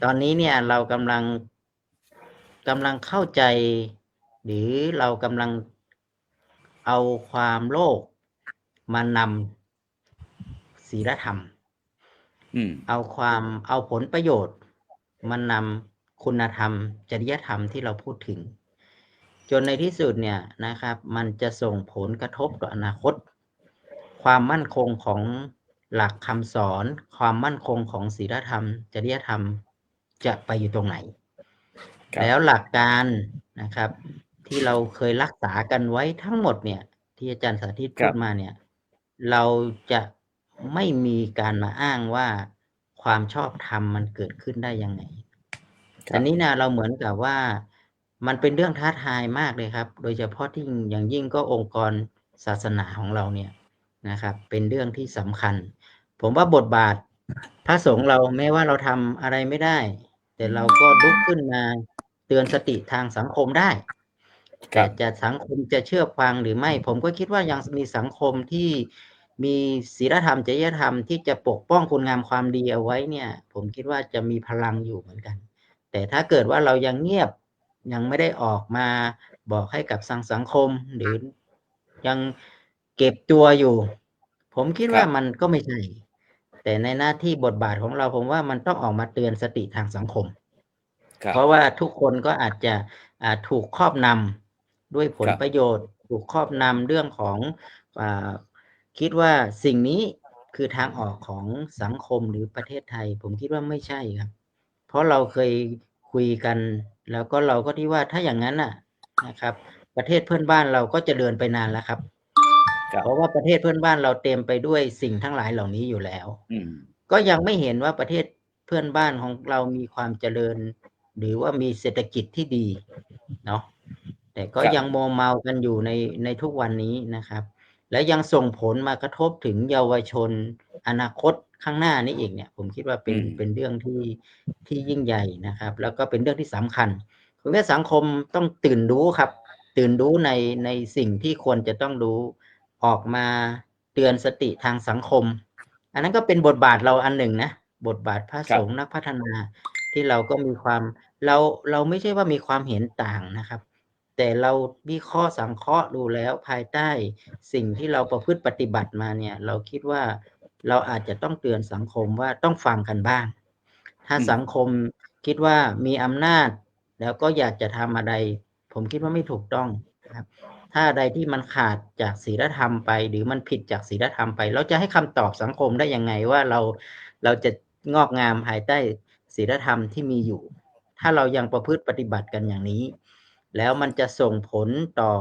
ตอนนี้เนี่ยเรากำลังเข้าใจหรือเรากำลังเอาความโลภมานำศีลธรรมเอาผลประโยชน์มานำคุณธรรมจริยธรรมที่เราพูดถึงจนในที่สุดเนี่ยนะครับมันจะส่งผลกระทบต่ออนาคตความมั่นคงของหลักคำสอนความมั่นคงของศีลธรรมจริยธรรมจะไปอยู่ตรงไหนแล้วหลักการนะครับที่เราเคยรักษากันไว้ทั้งหมดเนี่ยที่อาจารย์สาธิตพูดมาเนี่ยเราจะไม่มีการมาอ้างว่าความชอบธรรมมันเกิดขึ้นได้ยังไงอันนี้นะเราเหมือนกับว่ามันเป็นเรื่องท้าทายมากเลยครับโดยเฉพาะที่อย่างยิ่งก็องค์กรศาสนาของเราเนี่ยนะครับเป็นเรื่องที่สำคัญผมว่าบทบาทพระสงฆ์เราแม้ว่าเราทำอะไรไม่ได้แต่เราก็ลุกขึ้นมาเตือนสติทางสังคมได้แต่จะสังคมจะเชื่อฟังหรือไม่ผมก็คิดว่ายังมีสังคมที่ มีศีลธรรมจริยธรรมที่จะปกป้องคุณงามความดีเอาไว้เนี่ยผมคิดว่าจะมีพลังอยู่เหมือนกันแต่ถ้าเกิดว่าเรายังเงียบยังไม่ได้ออกมาบอกให้กับสังคมหรือยังเก็บตัวอยู่ผมคิดว่ามันก็ไม่ใช่แต่ในหน้าที่บทบาทของเราผมว่ามันต้องออกมาเตือนสติทางสังคมเพราะว่าทุกคนก็อาจจะถูกครอบนำด้วยผลประโยชน์ถูกครอบนำเรื่องของคิดว่าสิ่งนี้คือทางออกของสังคมหรือประเทศไทยผมคิดว่าไม่ใช่ครับเพราะเราเคยคุยกันแล้วก็เราก็ที่ว่าถ้าอย่างนั้นนะครับประเทศเพื่อนบ้านเราก็จะเดินไปนานแล้วครับเพราะว่าประเทศเพื่อนบ้านเราเต็มไปด้วยสิ่งทั้งหลายเหล่านี้อยู่แล้วก็ยังไม่เห็นว่าประเทศเพื่อนบ้านของเรามีความเจริญหรือว่ามีเศรษฐกิจที่ดีเนาะแต่ก็ยังมัวเมากันอยู่ในทุกวันนี้นะครับและยังส่งผลมากระทบถึงเยาวชนอนาคตข้างหน้านี้อีกเนี่ยผมคิดว่าเป็นเรื่องที่ยิ่งใหญ่นะครับแล้วก็เป็นเรื่องที่สำคัญผมว่าสังคมต้องตื่นรู้ครับตื่นรู้ในสิ่งที่ควรจะต้องรู้ออกมาเตือนสติทางสังคมอันนั้นก็เป็นบทบาทเราอันหนึ่งนะบทบาทพระสงฆ์นักพัฒนาที่เราก็มีความเราไม่ใช่ว่ามีความเห็นต่างนะครับแต่เราวิเคราะห์สังเคราะห์ดูแล้วภายใต้สิ่งที่เราประพฤติปฏิบัติมาเนี่ยเราคิดว่าเราอาจจะต้องเตือนสังคมว่าต้องฟังกันบ้างถ้าสังคมคิดว่ามีอำนาจแล้วก็อยากจะทำอะไรผมคิดว่าไม่ถูกต้องครับถ้าใดที่มันขาดจากศีลธรรมไปหรือมันผิดจากศีลธรรมไปเราจะให้คำตอบสังคมได้ยังไงว่าเราจะงอกงามภายใต้ศีลธรรมที่มีอยู่ถ้าเรายังประพฤติปฏิบัติกันอย่างนี้แล้วมันจะส่งผลต่อ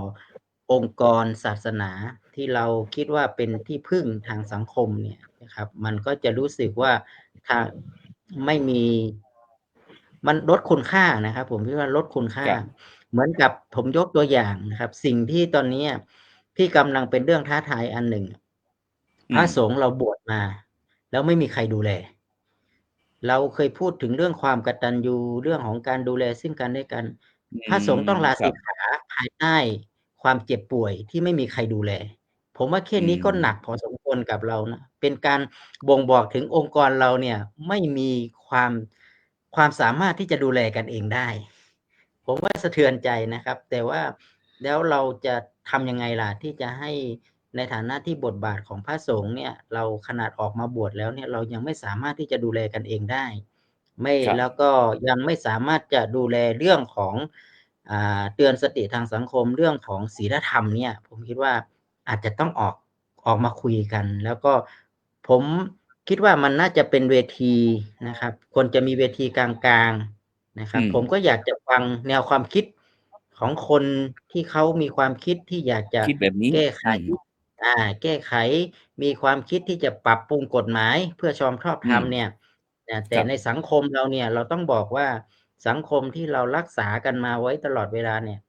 องค์กรศาสนาที่เราคิดว่าเป็นที่พึ่งทางสังคมเนี่ยนะครับมันก็จะรู้สึกว่าถ้าไม่มีมันลดคุณค่านะครับผมคิดว่าลดคุณค่าเหมือนกับผมยกตัวอย่างนะครับสิ่งที่ตอนนี้ที่กำลังเป็นเรื่องท้าทายอันหนึ่งพระสงฆ์เราบวชมาแล้วไม่มีใครดูแลเราเคยพูดถึงเรื่องความกตัญญูเรื่องของการดูแลซึ่งกันและกันพระสงฆ์ต้องลาสิกขาภายใต้ความเจ็บป่วยที่ไม่มีใครดูแลผมว่าแค่นี้ก็หนักพอสมควรกับเรานะเป็นการบ่งบอกถึงองค์กรเราเนี่ยไม่มีความสามารถที่จะดูแลกันเองได้ผมว่าสะเทือนใจนะครับแต่ว่าแล้วเราจะทำยังไงล่ะที่จะให้ในฐานะที่บทบาทของพระสงฆ์เนี่ยเราขนาดออกมาบวชแล้วเนี่ยเรายังไม่สามารถที่จะดูแลกันเองได้ไม่แล้วก็ยังไม่สามารถจะดูแลเรื่องของเตือนสติทางสังคมเรื่องของศีลธรรมเนี่ยผมคิดว่าอาจจะต้องออกมาคุยกันแล้วก็ผมคิดว่ามันน่าจะเป็นเวทีนะครับควรจะมีเวทีกลางๆนะครับผมก็อยากจะฟังแนวความคิดของคนที่เขามีความคิดที่อยากจะแก้ไขมีความคิดที่จะปรับปรุงกฎหมายเพื่อชอบธรรมเนี่ยแต่ในสังคมเราเนี่ยเราต้องบอกว่าสังคมที่เรารักษากันมาไว้ตลอดเวลาเนี่ย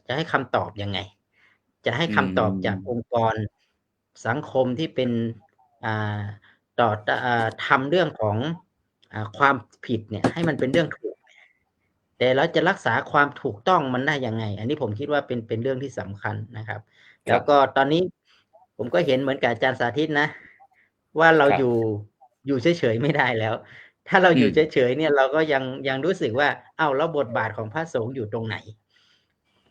จะให้คำตอบยังไงจะให้คำตอบจากองค์กรสังคมที่เป็นทำเรื่องของความผิดเนี่ยให้มันเป็นเรื่องถูกแต่เราจะรักษาความถูกต้องมันได้ยังไงอันนี้ผมคิดว่าเป็นเรื่องที่สำคัญนะครับแล้วก็ตอนนี้ผมก็เห็นเหมือนกับอาจารย์สาธิตนะว่าเราอยู่เฉยๆไม่ได้แล้วถ้าเราอยู่เฉยๆเนี่ยเราก็ยังรู้สึกว่าแล้วบทบาทของพระสงฆ์อยู่ตรงไหน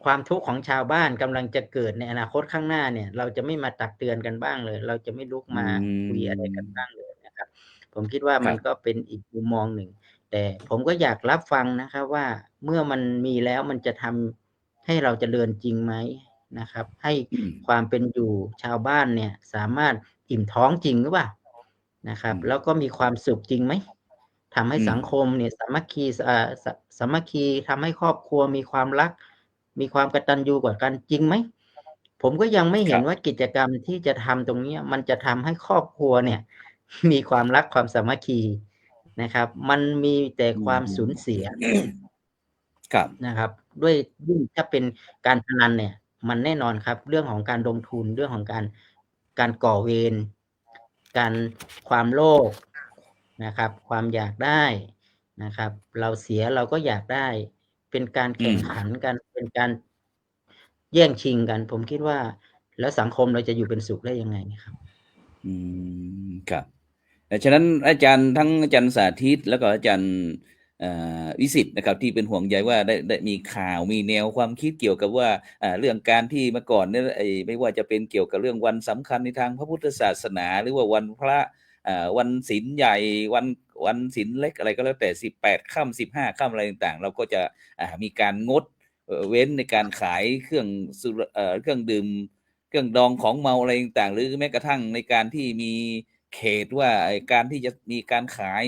ความทุกข์ของชาวบ้านกำลังจะเกิดในอนาคตข้างหน้าเนี่ยเราจะไม่มาตักเตือนกันบ้างเลยเราจะไม่ลุกมาคุยอะไรกันบ้างเลยนะครับผมคิดว่ามันก็เป็นอีกมุมมองหนึ่งแต่ผมก็อยากรับฟังนะครับว่าเมื่อมันมีแล้วมันจะทำให้เราเจริญจริงไหมนะครับให้ความเป็นอยู่ชาวบ้านเนี่ยสามารถอิ่มท้องจริงหรือเปล่านะครับแล้วก็มีความสุขจริงไหมทำให้สังคมเนี่ยสามัคคีทำให้ครอบครัวมีความรักมีความกตัญญูกว่ากันจริงไหมผมก็ยังไม่เห็นว่ากิจกรรมที่จะทำตรงนี้มันจะทำให้ครอบครัวเนี่ยมีความรักความสามัคคีนะครับมันมีแต่ความสูญเสียนะครับด้วยยิ่งถ้าเป็นการพนันเนี่ยมันแน่นอนครับเรื่องของการลงทุนเรื่องของการก่อเวรการความโลภนะครับความอยากได้นะครับเราเสียเราก็อยากได้เป็นการแข่งขันกันเป็นการแย่งชิงกันผมคิดว่า แล้วสังคมเราจะอยู่เป็นสุขได้ยังไงครับ ครับฉะนั้นอาจารย์ทั้งอาจารย์สาธิตแล้วก็อาจารย์วิสิทธิ์นะครับที่เป็นห่วงใยว่าได้มีข่าวมีแนวความคิดเกี่ยวกับว่าเรื่องการที่เมื่อก่อนเนี่ยไม่ว่าจะเป็นเกี่ยวกับเรื่องวันสำคัญในทางพระพุทธศาสนา หรือว่าวันพระวันศีลใหญ่วันศีลเล็กอะไรก็แล้วแต่18 ค่ำ15 ค่ำอะไรต่างๆเราก็จะมีการงดเว้นในการขายเครื่องดื่มเครื่องดองของเมาอะไรต่างๆหรือแม้กระทั่งในการที่มีเขตว่าการที่จะมีการขาย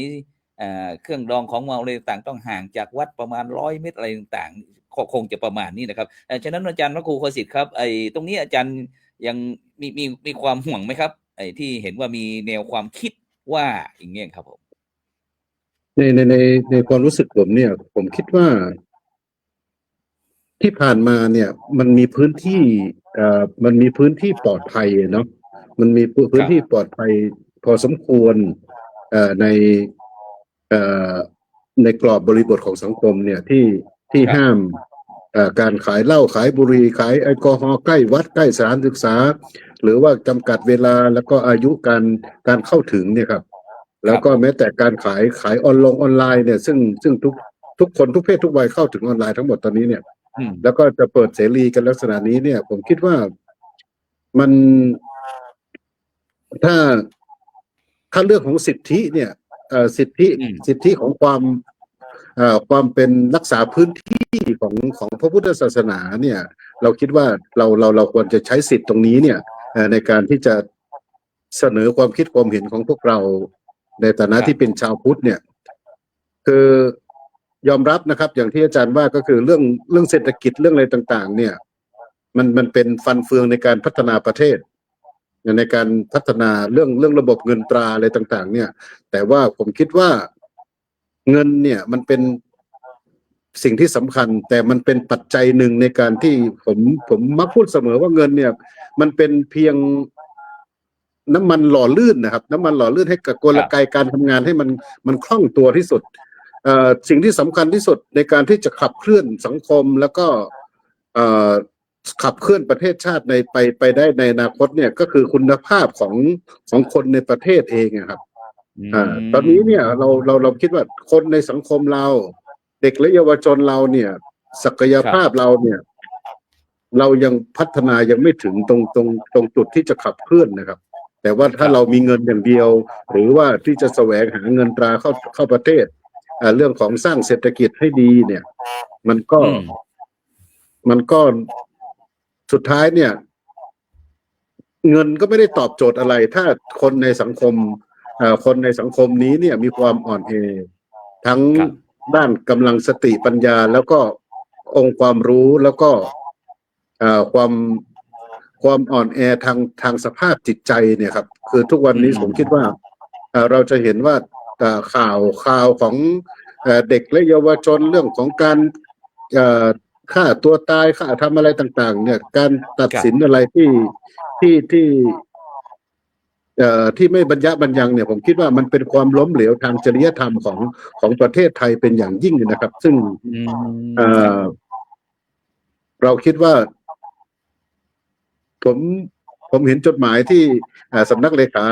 เครื่องดองของเมาอะไรต่างต้องห่างจากวัดประมาณ100 เมตรอะไรต่างๆคงจะประมาณนี้นะครับฉะนั้นอาจารย์พระครูโคสิทธิ์ครับตรงนี้อาจารย์ยังมีความห่วงไหมครับที่เห็นว่ามีแนวความคิดว่าอย่างเงี้ยครับผมในความรู้สึกผมเนี่ยผมคิดว่าที่ผ่านมาเนี่ยมันมีพื้นที่ปลอดภัยเนาะมันมีพื้นที่ปลอดภัยพอสมควรในในกรอบบริบทของสังคมเนี่ยที่ห้ามการขายเหล้าขายบุหรี่ขายแอลกอฮอล์ใกล้วัดใกล้สถานศึกษาหรือว่าจำกัดเวลาแล้วก็อายุการเข้าถึงเนี่ยครับแล้วก็แม้แต่การขายออนไลน์เนี่ยซึ่งทุกคนทุกเพศทุกวัยเข้าถึงออนไลน์ทั้งหมดตอนนี้เนี่ยแล้วก็จะเปิดเสรีกันลักษณะนี้เนี่ยผมคิดว่ามันถ้าเรื่องของสิทธิเนี่ยสิทธิของความเป็นรักษาพื้นที่ของพระพุทธศาสนาเนี่ยเราคิดว่าเราควรจะใช้สิทธิ์ตรงนี้เนี่ยในการที่จะเสนอความคิดความเห็นของพวกเราในฐานะที่เป็นชาวพุทธเนี่ยคือยอมรับนะครับอย่างที่อาจารย์ว่าก็คือเรื่องเศรษฐกิจเรื่องอะไรต่างๆเนี่ยมันเป็นฟันเฟืองในการพัฒนาประเทศในการพัฒนาเรื่องระบบเงินตราอะไรต่างๆเนี่ยแต่ว่าผมคิดว่าเงินเนี่ยมันเป็นสิ่งที่สำคัญแต่มันเป็นปัจจัยหนึ่งในการที่ผมมักพูดเสมอว่าเงินเนี่ยมันเป็นเพียงน้ำมันหล่อลื่นนะครับน้ำมันหล่อลื่นให้กับกลไกการทำงานให้มันคล่องตัวที่สุดสิ่งที่สำคัญที่สุดในการที่จะขับเคลื่อนสังคมแล้วก็ขับเคลื่อนประเทศชาติไปได้ในอนาคตเนี่ยก็คือคุณภาพของคนในประเทศเองครับตอนนี้เนี่ยเราคิดว่าคนในสังคมเราเด็กและเยาวชนเราเนี่ยศักยภาพเราเนี่ยเรายังพัฒนายังไม่ถึงตรงจุดที่จะขับเคลื่อนนะครับแต่ว่าถ้าเรามีเงินอย่างเดียวหรือว่าที่จะแสวงหาเงินตราเข้าประเทศเรื่องของสร้างเศรษฐกิจให้ดีเนี่ยมันก็สุดท้ายเนี่ยเงินก็ไม่ได้ตอบโจทย์อะไรถ้าคนในสังคมนี้เนี่ยมีความอ่อนแอทั้งด้านกำลังสติปัญญาแล้วก็องค์ความรู้แล้วก็ความอ่อนแอทางสภาพจิตใจเนี่ยครับคือทุกวันนี้ผมคิดว่าเราจะเห็นว่าข่าวของเด็กและเยาวชนเรื่องของการฆ่าตัวตายฆ่าทำอะไรต่างๆเนี่ยการตัดสินอะไรที่ไม่บรรยะบรรยังเนี่ยผมคิดว่ามันเป็นความล้มเหลวทางจริยธรรมของประเทศไทยเป็นอย่างยิ่งนะครับซึ่งเราคิดว่าผมเห็นจดหมายที่สำนักเลขา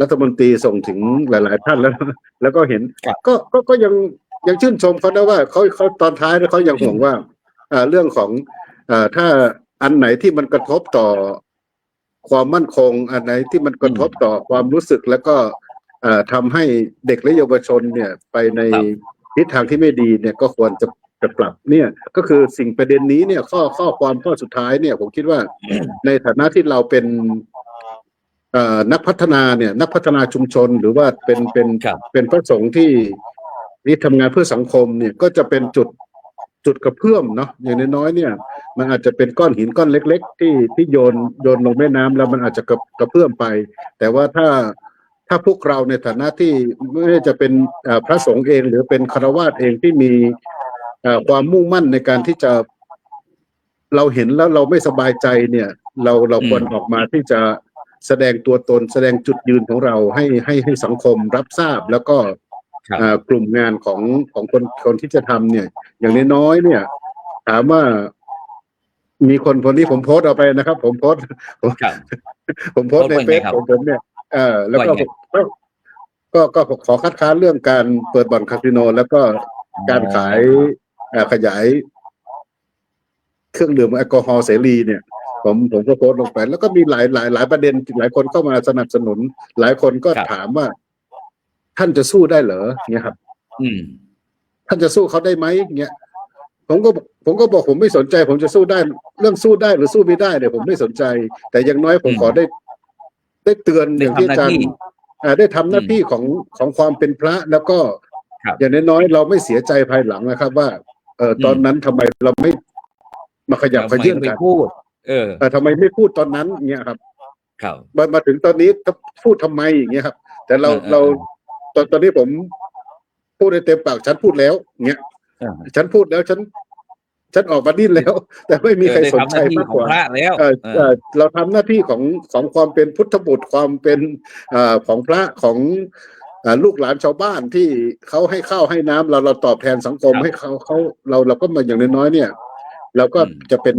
รัฐมนตรีส่งถึงหลายๆท่านแล้วก็เห็นก็ยังชื่นชมเขานะว่าเขาตอนท้ายเขายังห่วงว่าเรื่องของถ้าอันไหนที่มันกระทบต่อความมั่นคงอันไหนที่มันกระทบต่อความรู้สึกแล้วก็ทำให้เด็กและเยาวชนเนี่ยไปในทิศทางที่ไม่ดีเนี่ยก็ควรจะปรับเนี่ยก็คือสิ่งประเด็นนี้เนี่ยข้อความข้อสุดท้ายเนี่ยผมคิดว่า ในฐานะที่เราเป็นนักพัฒนาเนี่ยนักพัฒนาชุมชนหรือว่าเป็นพระสงฆ์ที่ทำงานเพื่อสังคมเนี่ยก็จะเป็นจุดกระเพื่อมเนาะอย่างน้อยๆเนี่ยมันอาจจะเป็นก้อนหินก้อนเล็กๆที่โยนลงแม่น้ำแล้วมันอาจจะกระเพื่อมไปแต่ว่าถ้าพวกเราในฐานะที่ไม่ว่าจะเป็นพระสงฆ์เองหรือเป็นฆราวาสเองที่มีความมุ่งมั่นในการที่จะเราเห็นแล้วเราไม่สบายใจเนี่ยเราควรออกมาที่จะแสดงตัวตนแสดงจุดยืนของเราให้สังคมรับทราบแล้วก็กลุ่มงานของคนที่จะทำเนี่ยอย่างน้อยๆเนี่ยถามว่า มีคนนี้ผมโพสต์เอาไปนะครับ ผมโพสต์ผม ครับ ผมโพสต์ใน โพสต์ว่า เฟ ไง ซ ครับ ของผมเนี่ยแล้วก็ ว่าไง ก็ขอคัดค้านเรื่องการเปิดบ่อนคาสิโน แล้วก็การขายขยายเครื่องดื่มแอลกอฮอล์เสรีเนี่ย ผมก็โพสต์ลงไป แล้วก็มีหลายประเด็นหลายคนเข้ามาสนับสนุน หลายคนก็ ครับ ถามว่า ท่านจะสู้ได้เหรอเนี่ยครับ อืม ท่านจะสู้เขาได้ไหมเงี้ยผมก็บอกผมไม่สนใจ ผมจะสู้ได้ เรื่องสู้ได้หรือสู้ไม่ได้เนี่ยผมไม่สนใจ แต่อย่างน้อยผมขอได้เตือนอย่างที่อาจารย์ได้ทำหน้าที่ของความเป็นพระ แล้วก็ ครับ อย่างน้อยๆเราไม่เสียใจภายหลังนะครับ ว่าตอนนั้นทำไมเราไม่มาขยับขยื่น ไม่ กัน พูด ทำไมไม่พูดตอนนั้นเงี้ยครับ ครับ มาถึงตอนนี้พูดทำไมอย่างเงี้ยครับ แต่เราตอนนี้ผมพูดในเต็มปากฉันพูดแล้วเงี้ย ฉันพูดแล้วฉันออกมาดิ้นแล้ว แต่ไม่มีใครสนใจมากกว่า ได้ทำหน้าที่ของพระแล้ว เราทำหน้าที่ของความเป็นพุทธบุตรความเป็นของพระของลูกหลานชาวบ้านที่เขาให้ข้าวให้น้ำเราตอบแทนสังคม ครับ ให้เราก็มาอย่างน้อยๆเนี่ย เราก็จะเป็น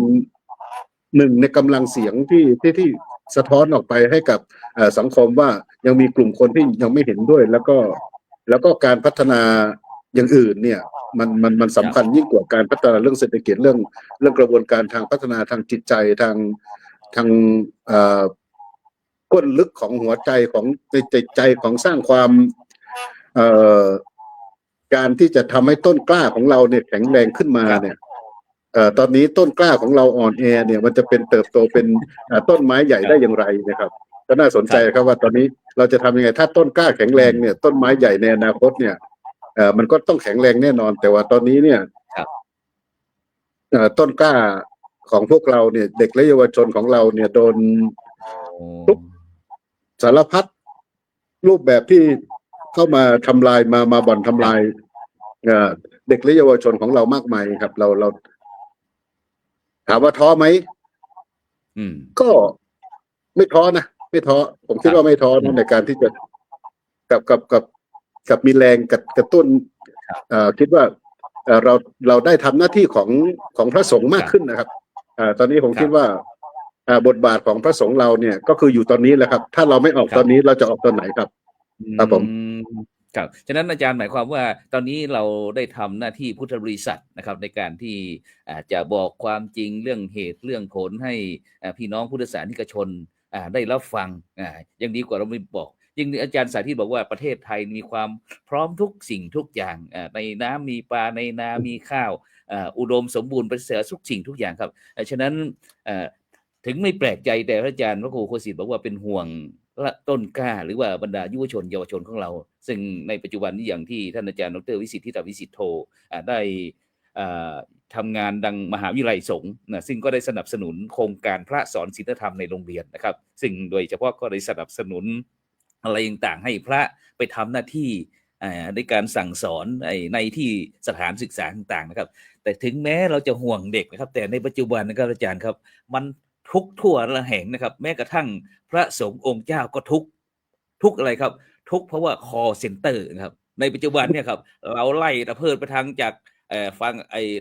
หนึ่งในกำลังเสียงที่สะท้อนออกไปให้กับสังคมว่ายังมีกลุ่มคนที่ยังไม่เห็นด้วย แล้วก็การพัฒนาอย่างอื่นเนี่ย มันสำคัญยิ่งกว่าการพัฒนาเรื่องเศรษฐกิจเรื่องกระบวนการทางพัฒนาทางจิตใจทางก้นลึกของหัวใจของใจของสร้างความการที่จะทำให้ต้นกล้าของเราเนี่ยแข็งแรงขึ้นมาเนี่ยตอนนี้ต้นกล้าของเราอ่อนแอเนี่ยมันจะเป็นเติบโตเป็นต้นไม้ใหญ่ได้อย่างไรนะครับก็น่าสนใจครับว่าตอนนี้เราจะทำยังไงถ้าต้นกล้าแข็งแรงเนี่ยต้นไม้ใหญ่ในอนาคตเนี่ยมันก็ต้องแข็งแรงแน่นอน แต่ว่าตอนนี้เนี่ยต้นกล้าของพวกเราเนี่ยเด็กและเยาวชนของเราเนี่ยโดนทุกสารพัดรูปแบบที่เข้ามาทำลายมาบ่อนทำลายเด็กและเยาวชนของเรามากมายครับเราถามว่าท้อไหมก็ไม่ท้อนะไม่ท้อผมคิดว่าไม่ท้อนะในการที่จะกับมีแรงกระตุ้นคิดว่าเราได้ทำหน้าที่ของพระสงฆ์มากขึ้นนะครับตอนนี้ผมคิดว่าบทบาทของพระสงฆ์เราเนี่ยก็คืออยู่ตอนนี้แหละครับ ถ้าเราไม่ออกตอนนี้เราจะออกตอนไหนครับครับผมครับฉะนั้นอาจารย์หมายความว่าตอนนี้เราได้ทำหน้าที่พุทธบริษัทนะครับในการที่จะบอกความจริงเรื่องเหตุเรื่องผลให้พี่น้องพุทธศาสนิกชนได้รับฟังยังดีกว่าเราไม่บอกยิ่งอาจารย์สาธิตบอกว่าประเทศไทยมีความพร้อมทุกสิ่งทุกอย่างในน้ำมีปลาในนามีข้าวอุดมสมบูรณ์ประเสริฐทุกสิ่งทุกอย่างครับฉะนั้นถึงไม่แปลกใจแต่อาจารย์พระครูโคสิทธิ์บอกว่าเป็นห่วงต้นกล้าหรือว่าบรรดายุวชนเยาวชนของเราซึ่งในปัจจุบันนี้อย่างที่ท่านอาจารย์ดร.วิสิทธิ์ทิตวิสิทธิ์โธได้ทำงานดังมหาวิทยาลัยสงฆ์นะซึ่งก็ได้สนับสนุนโครงการพระสอนศีลธรรมในโรงเรียนนะครับซึ่งโดยเฉพาะก็ได้สนับสนุนอะไรต่างๆให้พระไปทำหน้าที่ในการสั่งสอนในที่สถานศึกษาต่างๆนะครับแต่ถึงแม้เราจะห่วงเด็กนะครับแต่ในปัจจุบันนะครับอาจารย์ครับมันทุกทั่วระแห่งนะครับแม้กระทั่งพระสงฆ์องค์เจ้าก็ทุกอะไรครับทุกเพราะว่า call center นะครับในปัจจุบันเนี่ยครับเราไล่ตะเพิดไปทางจากฟัง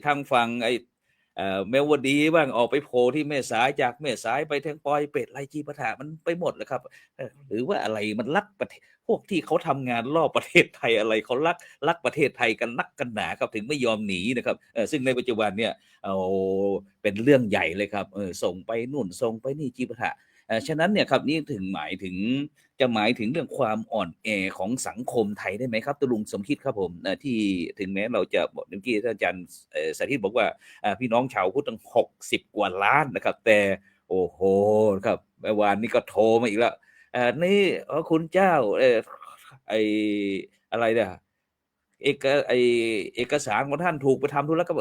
ทางฟังแมวดีบ้างออกไปโผล่ที่แม่สายจากแม่สายไปทางปอยเป็ดไรจีปะถามันไปหมดเลยครับหรือว่าอะไรมันลักประเทศพวกที่เขาทำงานรอบประเทศไทยอะไรเขาลักประเทศไทยกันนักกันหนาครับถึงไม่ยอมหนีนะครับซึ่งในปัจจุบันเนี่ยเป็นเรื่องใหญ่เลยครับส่งไปนู่นส่งไปนี่จีปะถาฉะนั้นเนี่ยครับนี่จะหมายถึงเรื่องความอ่อนแอของสังคมไทยได้ไหมครับตุลุงสมคิดครับผมที่ถึงแม้เราจะบอกเมื่อกี้ท่านอาจารย์สาธิตบอกว่าพี่น้องชาวพุทธตั้ง60 กว่าล้านนะครับแต่โอ้โหครับเมื่อวานนี้ก็โทรมาอีกแล้วนี่คุณเจ้าอะไรเนี่ยเอกสารของท่านถูกไปทำธุรกรรม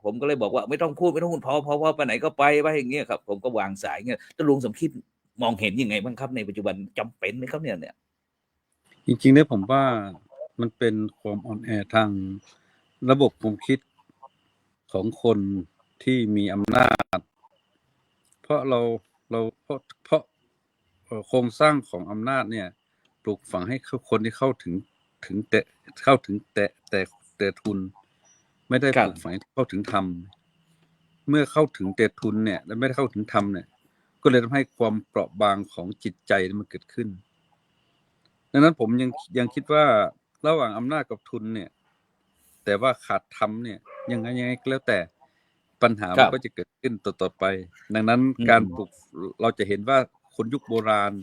ผมก็เลยบอกว่าไม่ต้องพูดพอไปไหนก็ไปอย่างเงี้ยครับผมก็วางสายเงี้ยตุลุงสมคิดมองเห็นยังไงบ้างครับในปัจจุบันจำเป็นไหมครับเนี่ยจริงๆเนี่ยผมว่ามันเป็นความอ่อนแอทางระบบความคิดของคนที่มีอำนาจเพราะโครงสร้างของอำนาจเนี่ยปลูกฝังให้คนที่เข้าถึงแต่ทุนไม่ได้ปลูกฝังเข้าถึงธรรม เมื่อเข้าถึงแต่ทุนเนี่ยและไม่ได้เข้าถึงธรรมเนี่ยก็เลยทำให้ความเปราะบางของจิตใจมันเกิดขึ้นดังนั้นผมยังคิดว่าระหว่างอำนาจกับทุนเนี่ยแต่ว่าขาดธรรมเนี่ยยังไงก็แล้วแต่ปัญหามันก็จะเกิดขึ้นต่อไปดังนั้นการปลูกเราจะเห็นว่าคนยุคโบราณ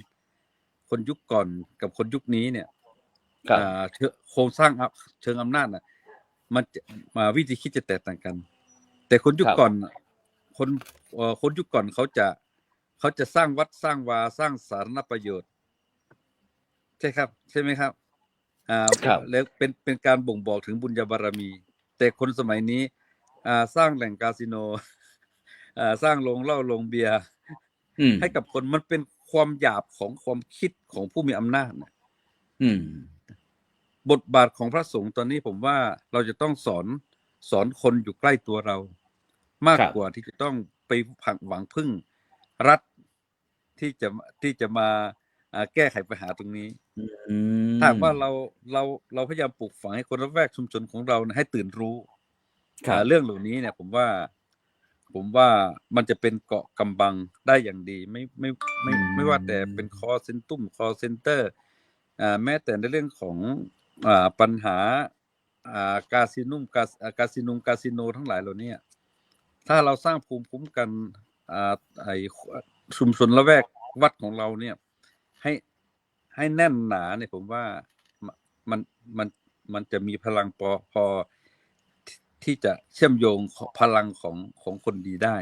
คนยุคก่อนกับคนยุคนี้เนี่ยโครงสร้างเชิงอำนาจน่ะมันวิธีคิดจะแตกต่างกันแต่คนยุคก่อนคนยุคก่อนเขาจะสร้างวัดสร้างวาสร้างสาธารณประโยชน์ใช่ครับใช่ไหมครับแล้วเป็นการบ่งบอกถึงบุญญาบารมี แต่คนสมัยนี้สร้างแหล่งคาสิโนสร้างโรงเหล้าโรงเบียร์ให้กับคนมันเป็นความหยาบของความคิดของผู้มีอำนาจบทบาทของพระสงฆ์ตอนนี้ผมว่าเราจะต้องสอนคนอยู่ใกล้ตัวเรามากกว่าที่จะต้องไปหวังพึ่งรัฐที่จะมาแก้ไขปัญหาตรงนี้ถ้าว่าเราพยายามปลูกฝังให้คนละแวกชุมชนของเราให้ตื่นรู้เรื่องเหล่านี้เนี่ยผมว่ามันจะเป็นเกราะกำบังได้อย่างดีไม่ว่าแต่เป็นคอเซ็นตุ้มคอเซ็นเตอร์แม้แต่ในเรื่องของปัญหากาซิโนทั้งหลายเหล่านี้ถ้าเราสร้างภูมิคุ้มกันชุมชนละแวกวัดของเราเนี่ยให้แน่นหนาเนี่ยผมว่ามันจะมีพลังพอที่จะเชื่อมโยงพลังของคนดีได้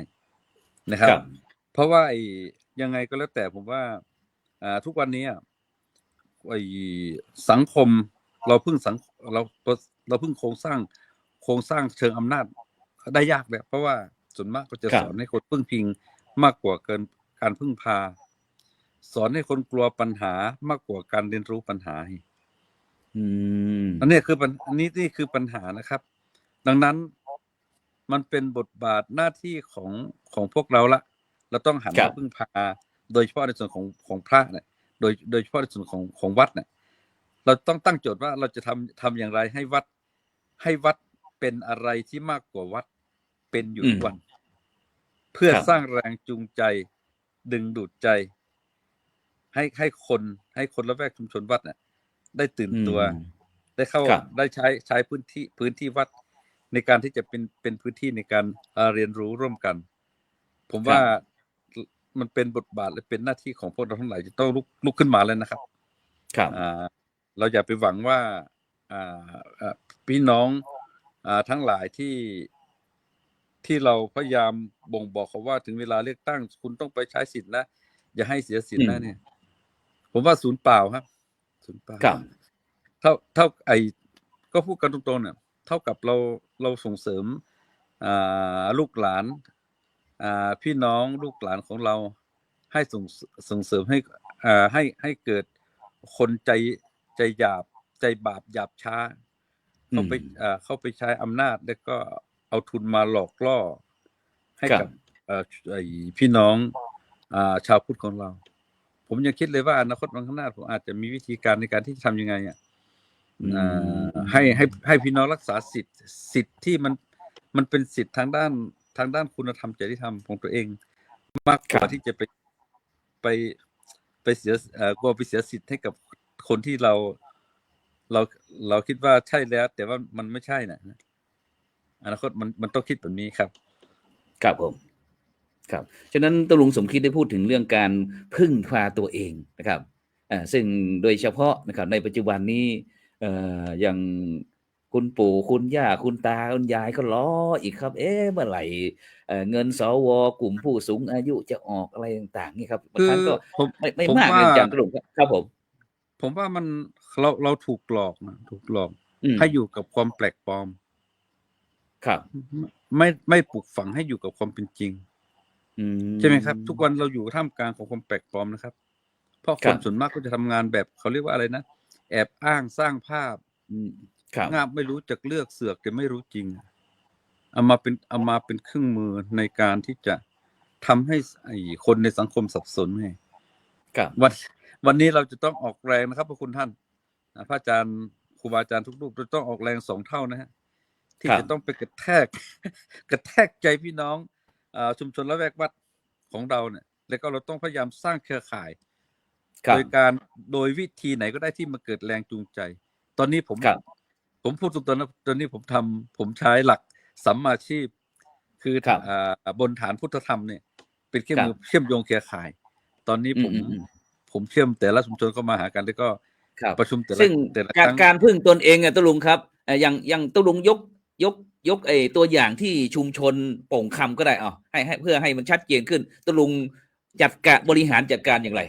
นะครับเพราะว่ายังไงก็แล้วแต่ผมว่าทุกวันนี้สังคมเราพึ่งโครงสร้างเชิงอำนาจได้ยากเลยเพราะว่าส่วนมากก็จะสอนให้คนพึ่งพิงมากกว่าการพึ่งพาสอนให้คนกลัวปัญหามากกว่าการเรียนรู้ปัญหาอันนี้คือนี่คือปัญหานะครับดังนั้นมันเป็นบทบาทหน้าที่ของพวกเราละเราต้องหันมาพึ่งพาโดยเฉพาะในส่วนของพระเนี่ยโดยเฉพาะในส่วนของวัดเนี่ยเราต้องตั้งโจทย์ว่าเราจะทำอย่างไรให้วัดเป็นอะไรที่มากกว่าวัดเป็นอยู่ทุกวันเพื่อสร้างแรงจูงใจดึงดูดใจให้คนละแวกชุมชนวัดเนี่ยได้ตื่นตัวได้เข้าได้ใช้พื้นที่วัดในการที่จะเป็นพื้นที่ในการเรียนรู้ร่วมกันผมว่ามันเป็นบทบาทและเป็นหน้าที่ของพวกเราทั้งหลายจะต้องลุกขึ้นมาแล้วนะครับเราอย่าไปหวังว่าพี่น้องทั้งหลายที่เราพยายามบ่งบอกเขาว่าถึงเวลาเลือกตั้งคุณต้องไปใช้สิทธิ์นะอย่าให้เสียสิทธิ์นะเนี่ยผมว่าศูนย์เปล่าครับศูนย์เปล่าเท่าก็พูดกันตรงๆเนี่ยเท่ากับเราส่งเสริมลูกหลานพี่น้องลูกหลานของเราให้ส่งเสริมให้เกิดคนใจหยาบใจบาปหยาบช้าเข้าไปใช้อำนาจแล้วก็เอาทุนมาหลอกล่อให้กับพี่น้องชาวพุทธของเราผมยังคิดเลยว่าอนาคตวันข้างหน้าผมอาจจะมีวิธีการในการที่จะทำยังไงให้พี่น้องรักษาสิทธิ์ที่มันเป็นสิทธิ์ทางด้านคุณธรรมจริยธรรมของตัวเองมากกว่าที่จะไปเสียกลัวไปเสียสิทธิ์ให้กับคนที่เราคิดว่าใช่แล้วแต่ว่ามันไม่ใช่นะอนาคตมันต้องคิดแบบนี้ครับครับผมครับฉะนั้นตลุงสมคิดได้พูดถึงเรื่องการพึ่งพาตัวเองนะครับซึ่งโดยเฉพาะนะครับในปัจจุบันนี้อย่างคุณปู่คุณย่าคุณตาคุณยายก็ล้ออีกครับเมื่อไหร่เงินสวกลุ่มผู้สูงอายุจะออกอะไรต่างๆนี่ครับบางครั้งก็ไม่มากเงินจากตลุงครับผมว่ามันเราถูกหลอกนะถูกหลอกให้อยู่กับความแปลกปลอมครับไม่ปลูกฝังให้อยู่กับความเป็นจริงใช่ไหมครับทุกวันเราอยู่ท่ามกลางของความแปลกปลอมนะครับเพราะคนส่วนมากก็จะทำงานแบบเขาเรียกว่าอะไรนะแอบอ้างสร้างภาพงาบไม่รู้จักเลือกเสือกแต่ไม่รู้จริงเอามาเป็นเครื่องมือในการที่จะทำให้คนในสังคมสับสนไงวันนี้เราจะต้องออกแรงนะครับพระคุณท่านพระอาจารย์ครูบาอาจารย์ทุกรูปจะต้องออกแรง2 เท่านะฮะที่จะต้องไปกระแทกใจพี่น้อง ชุมชนละแวกวัดของเราเนี่ยแล้วก็เราต้องพยายามสร้างเครือข่าย ครับ โดยวิธีไหนก็ได้ที่มันเกิดแรงจูงใจ ตอนนี้ผม ครับ พูดตรงๆนะตอนนี้ผมใช้หลักสัมมาชีพ คือ ครับ บนฐานพุทธธรรมเนี่ยเป็นเครื่อง ครับ มือเชื่อมโยงเครือข่าย ตอนนี้ผมเชื่อมแต่ละชุมชนเข้ามาหากันแล้วก็ ครับ ประชุมแต่ละ ซึ่ง ครั้ง การพึ่งตนเองตุลุงครับอย่างตุลุงยกตัวอย่างที่ชุมชนโป่งคำก็ได้ให้เพื่อให้มันชัดเจนขึ้นตุลุงบริหารจัดการอย่างไร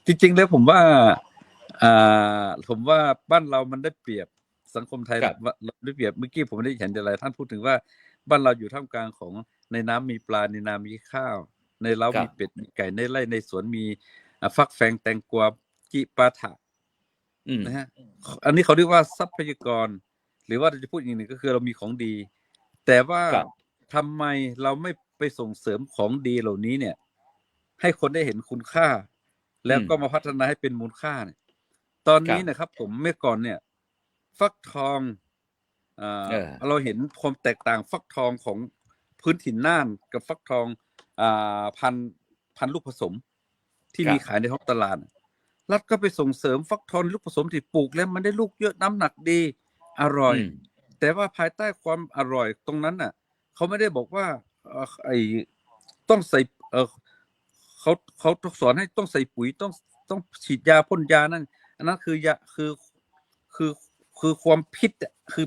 จริงๆแล้วผมว่าบ้านเรามันได้เปรียบสังคมไทย ครับ เราได้เปรียบเมื่อกี้ผมได้เห็นอะไรท่านพูดถึงว่าบ้านเราอยู่ท่ามกลางของในน้ำมีปลาในนามีข้าว ในเล้า ครับ มีเป็ดมีไก่ในไร่ในสวนมีฟักแฟงแตงกวาจิปาถะนะฮะอันนี้เขาเรียกว่าทรัพยากร หรือว่าเราจะพูดอีกหนึ่งก็คือเรามีของดี แต่ว่า ครับ ทำไมเราไม่ไปส่งเสริมของดีเหล่านี้เนี่ย ให้คนได้เห็นคุณค่า แล้วก็มาพัฒนาให้เป็นมูลค่าเนี่ย ตอนนี้นะครับ ผมเมื่อก่อนเนี่ย ฟักทองเราเห็นความแตกต่างฟักทองของพื้นถิ่นน่านกับฟักทองพันลูกผสม ที่ ครับ มีขายในท้องตลาด รัฐก็ไปส่งเสริมฟักทองลูกผสมที่ปลูกแล้วมันได้ลูกเยอะน้ำหนักดีอร่อย แต่ว่าภายใต้ความอร่อยตรงนั้นน่ะเขาไม่ได้บอกว่าต้องใส่เขาสอนให้ต้องใส่ปุ๋ยต้องฉีดยาพ่นยานั่นอันนั้นคือยาคือความพิษคือ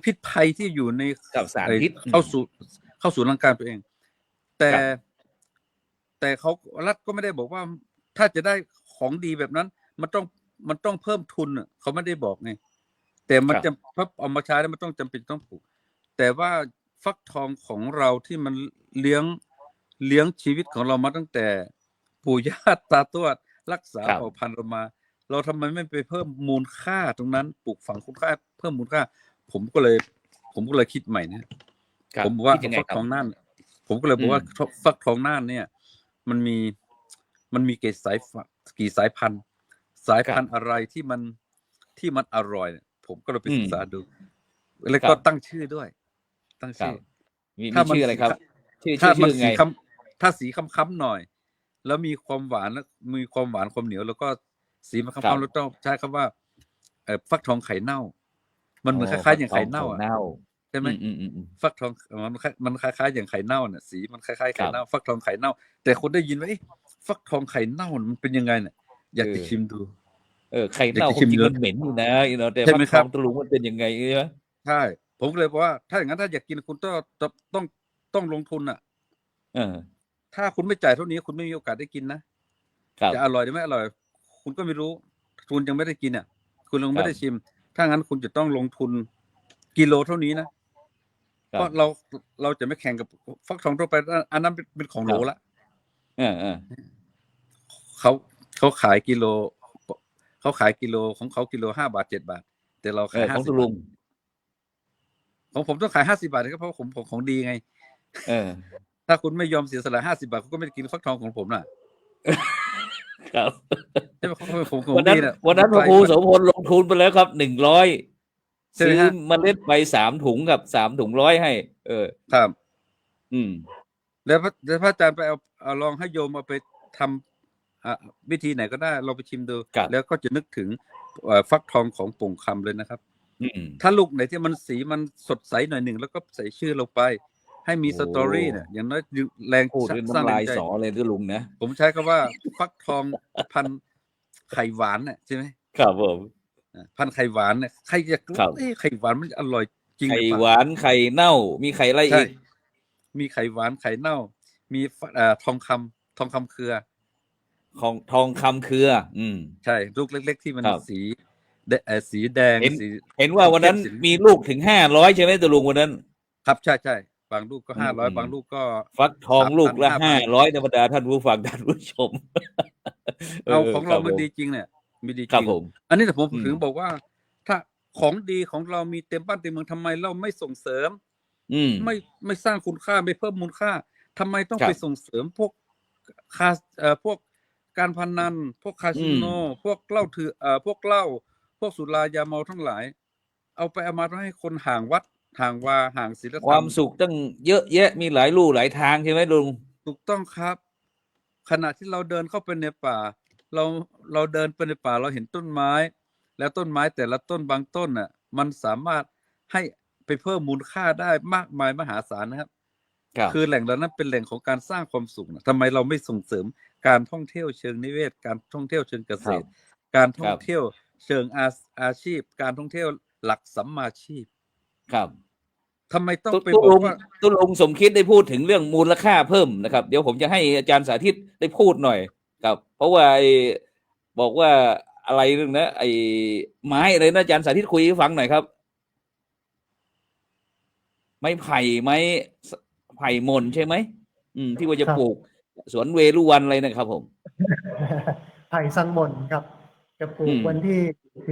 พิษภัยที่อยู่ใน กับสารพิษ เข้าสู่ร่างกายตัวเอง แต่เขารัฐก็ไม่ได้บอกว่าถ้าจะได้ของดีแบบนั้น มันต้องเพิ่มทุนเขาไม่ได้บอกไงแต่มันจะเอามาใช้แล้วมันต้องจำเป็นต้องปลูกแต่ว่าฟักทองของเราที่มันเลี้ยงชีวิตของเรามาตั้งแต่ปู่ย่าตาทวดรักษา ครับ เผ่าพันธุ์เรามา เราทำไมไม่ไปเพิ่มมูลค่าตรงนั้นปลูกฝังคุณค่าเพิ่มมูลค่า ผมก็เลยคิดใหม่นะ ครับ ผมบอกว่า คิดยังไง ฟัก ครับ ทองน่านผมก็เลยบอกว่าฟักทองน่านเนี่ย มันมีกี่สายพันธุ์อะไรที่มันอร่อยเนี่ยผมก็เลยไปศึกษาดู แล้วก็ตั้งชื่อด้วย ตั้ง ครั ชื่ บ อ มี ถ้ามัน ชื่ออะไรครับ ถ้ามัน ชื่อไง ถ้าสีค้ำๆหน่อย แล้วมีความหวานความเหนียว แล้วก็สีมัน ครับ ค้ำๆแล้วต้องใช้คำว่าฟักทองไข่เน่า มันเหมือนคล้ายๆอย่างไข่เน่า ฟักทอง อ่ะ เน่า ใช่ไหม ฟักทองมันคล้ายๆอย่างไข่เน่าเนี่ยสีมันคล้ายๆไข่เน่าฟักทองไข่เน่า แต่คนได้ยินว่าฟักทองไข่เน่ามันเป็นยังไงเนี่ยอยากจะชิมดู ไข่เน่า อยากจะ ค ชิ ง ม จริง ดู มันเหม็นอยู่นะแต่ ใช่ ฟั ไหม ก ค ท รั อบ งตะลุงมันเป็นยังไงใช่ไหม ใช่ผมก็เลยบอกว่าถ้าอย่างนั้นถ้าอยากกินคุณต้องลงทุนอ่ะ ถ้าคุณไม่จ่ายเท่านี้คุณไม่มีโอกาสได้กินนะครับ จะอร่อยหรือไม่อร่อย คุณก็ไม่รู้คุณยังไม่ได้กินอ่ะ คุณยังไม่ได้ชิม ถ้างั้นคุณจะต้องลงทุนกิโลเท่านี้นะ เพราะเราจะไม่แข่งกับฟักทองทั่วไปอันนั้นเป็นของโหลละเขาขายกิโลของเขากิโล5 บาท 7 บาท แต่เราขาย ของ 50 ตะลุ บาท ง ของผมต้องขาย50 บาทนะครับเพราะผมของดีไง ถ้าคุณไม่ยอมเสียสละ50 บาทคุณก็ไม่ได้กินฟักทองของผมน่ะ ครับ ใช่ไหมของ วันนั้น ดีะ วันนั้นพระครูโสพลลงทุนไปแล้วครับ100 ใช่ไหม ซื้อ ฮะ เมล็ดไป3 ถุงครับ3 ถุง100ให้ ครับ อืม แล้วพระอาจารย์ไปเอาลองให้โยมเอาไปทำวิธีไหนก็ได้เราไปชิมดู ครับ แล้วก็จะนึกถึงฟักทองของโป่งคำเลยนะครับ อืม ถ้าลูกไหนที่มันสีมันสดใสหน่อยหนึ่งแล้วก็ใส่ชื่อลงไป ให้มี โอ้ สตอรี่เนี่ยอย่างน้อยแรง พูดด้วย สร้าง น้ำ แร ลาง ย ใจ สอเลยตะลุงนะ ผมใช้คำว่า ฟักทองพันธุ์ไข่หวานเนี่ยใช่ไหม ครับผม พันธุ์ไข่หวานเนี่ยใครอยากรู้ ครับ ไข่หวานมันอร่อยจริงห ไข่ รือเป ห ล่า วานไข่เน่า มีไข่อะไร ใช่ อีก มีไข่หวานไข่เน่า มีทองคำเครือ ของทองคำเครือ ใช่ลูกเล็กๆที่มัน ครับ สีแดง เห็นว่าวันนั้น เข้มสี มีลูกถึง500ใช่ไหมตะลุงวันนั้น ครับใช่บางลูกก็500บางลูกก็ ฟักทองลูกละ 3,000 500ธรรมดาท่านผู้ฟังท่านผู้ชม เอาของเรา คบ มัน ผ ดีจริงเนี่ยมีดีจ ครับ ริง ผม อันนี้แต่ผม อืม ถึงบอกว่า ถ้าของดีของเรามีเต็มบ้านเต็มเมืองทำไมเราไม่ส่งเสริม ไม่สร้างคุณค่าไม่เพิ่มมูลค่าทำไมต้อง ครับ ไปส่งเสริมพวกพวกการพนันพวกคาสิโนพวกเหล้าพวกเหล้าพวกสุรายาเมาทั้งหลาย เอาไปเอามาต้องให้คนห่างวัด ห่างศีลธรรม ความสุขตั้งเยอะแยะมีหลายลู่หลายทางใช่ไหมลุง ถูกต้องครับ ขณะที่เราเดินเข้าไปในป่า เราเดินไปในป่าเราเห็นต้นไม้ แล้วต้นไม้แต่ละต้นบางต้นน่ะ มันสามารถให้ไปเพิ่มมูลค่าได้มากมายมหาศาลนะครับ ครับ คือแหล่งเหล่านั้นเป็นแหล่งของการสร้างความสุขนะทำไมเราไม่ส่งเสริมการท่องเที่ยวเชิงนิเวศ การท่องเที่ยวเชิงเกษตร การท่องเที่ยวเชิงอาชีพ การท่องเที่ยวหลักสัมมาชีพ ครับ ทำไมต้องไป ตุ บอ ลุ ก ง ว่า ตุลุงสมคิดได้พูดถึงเรื่องมูลค่าเพิ่มนะครับ เดี๋ยวผมจะให้อาจารย์สาธิตได้พูดหน่อยครับ เพราะว่าบอกว่าอะไรเรื่องนะไอ้ไม้อะไรนะอาจารย์สาธิตคุยให้ฟังหน่อยครับ ไม้ไผ่ไม้ไผ่มนใช่ไหมที่ว่าจะ ครับ ปลูกสวนเวรุวันอะไรนะครับผม ไผ่สังมนครับจะปลูกวันที่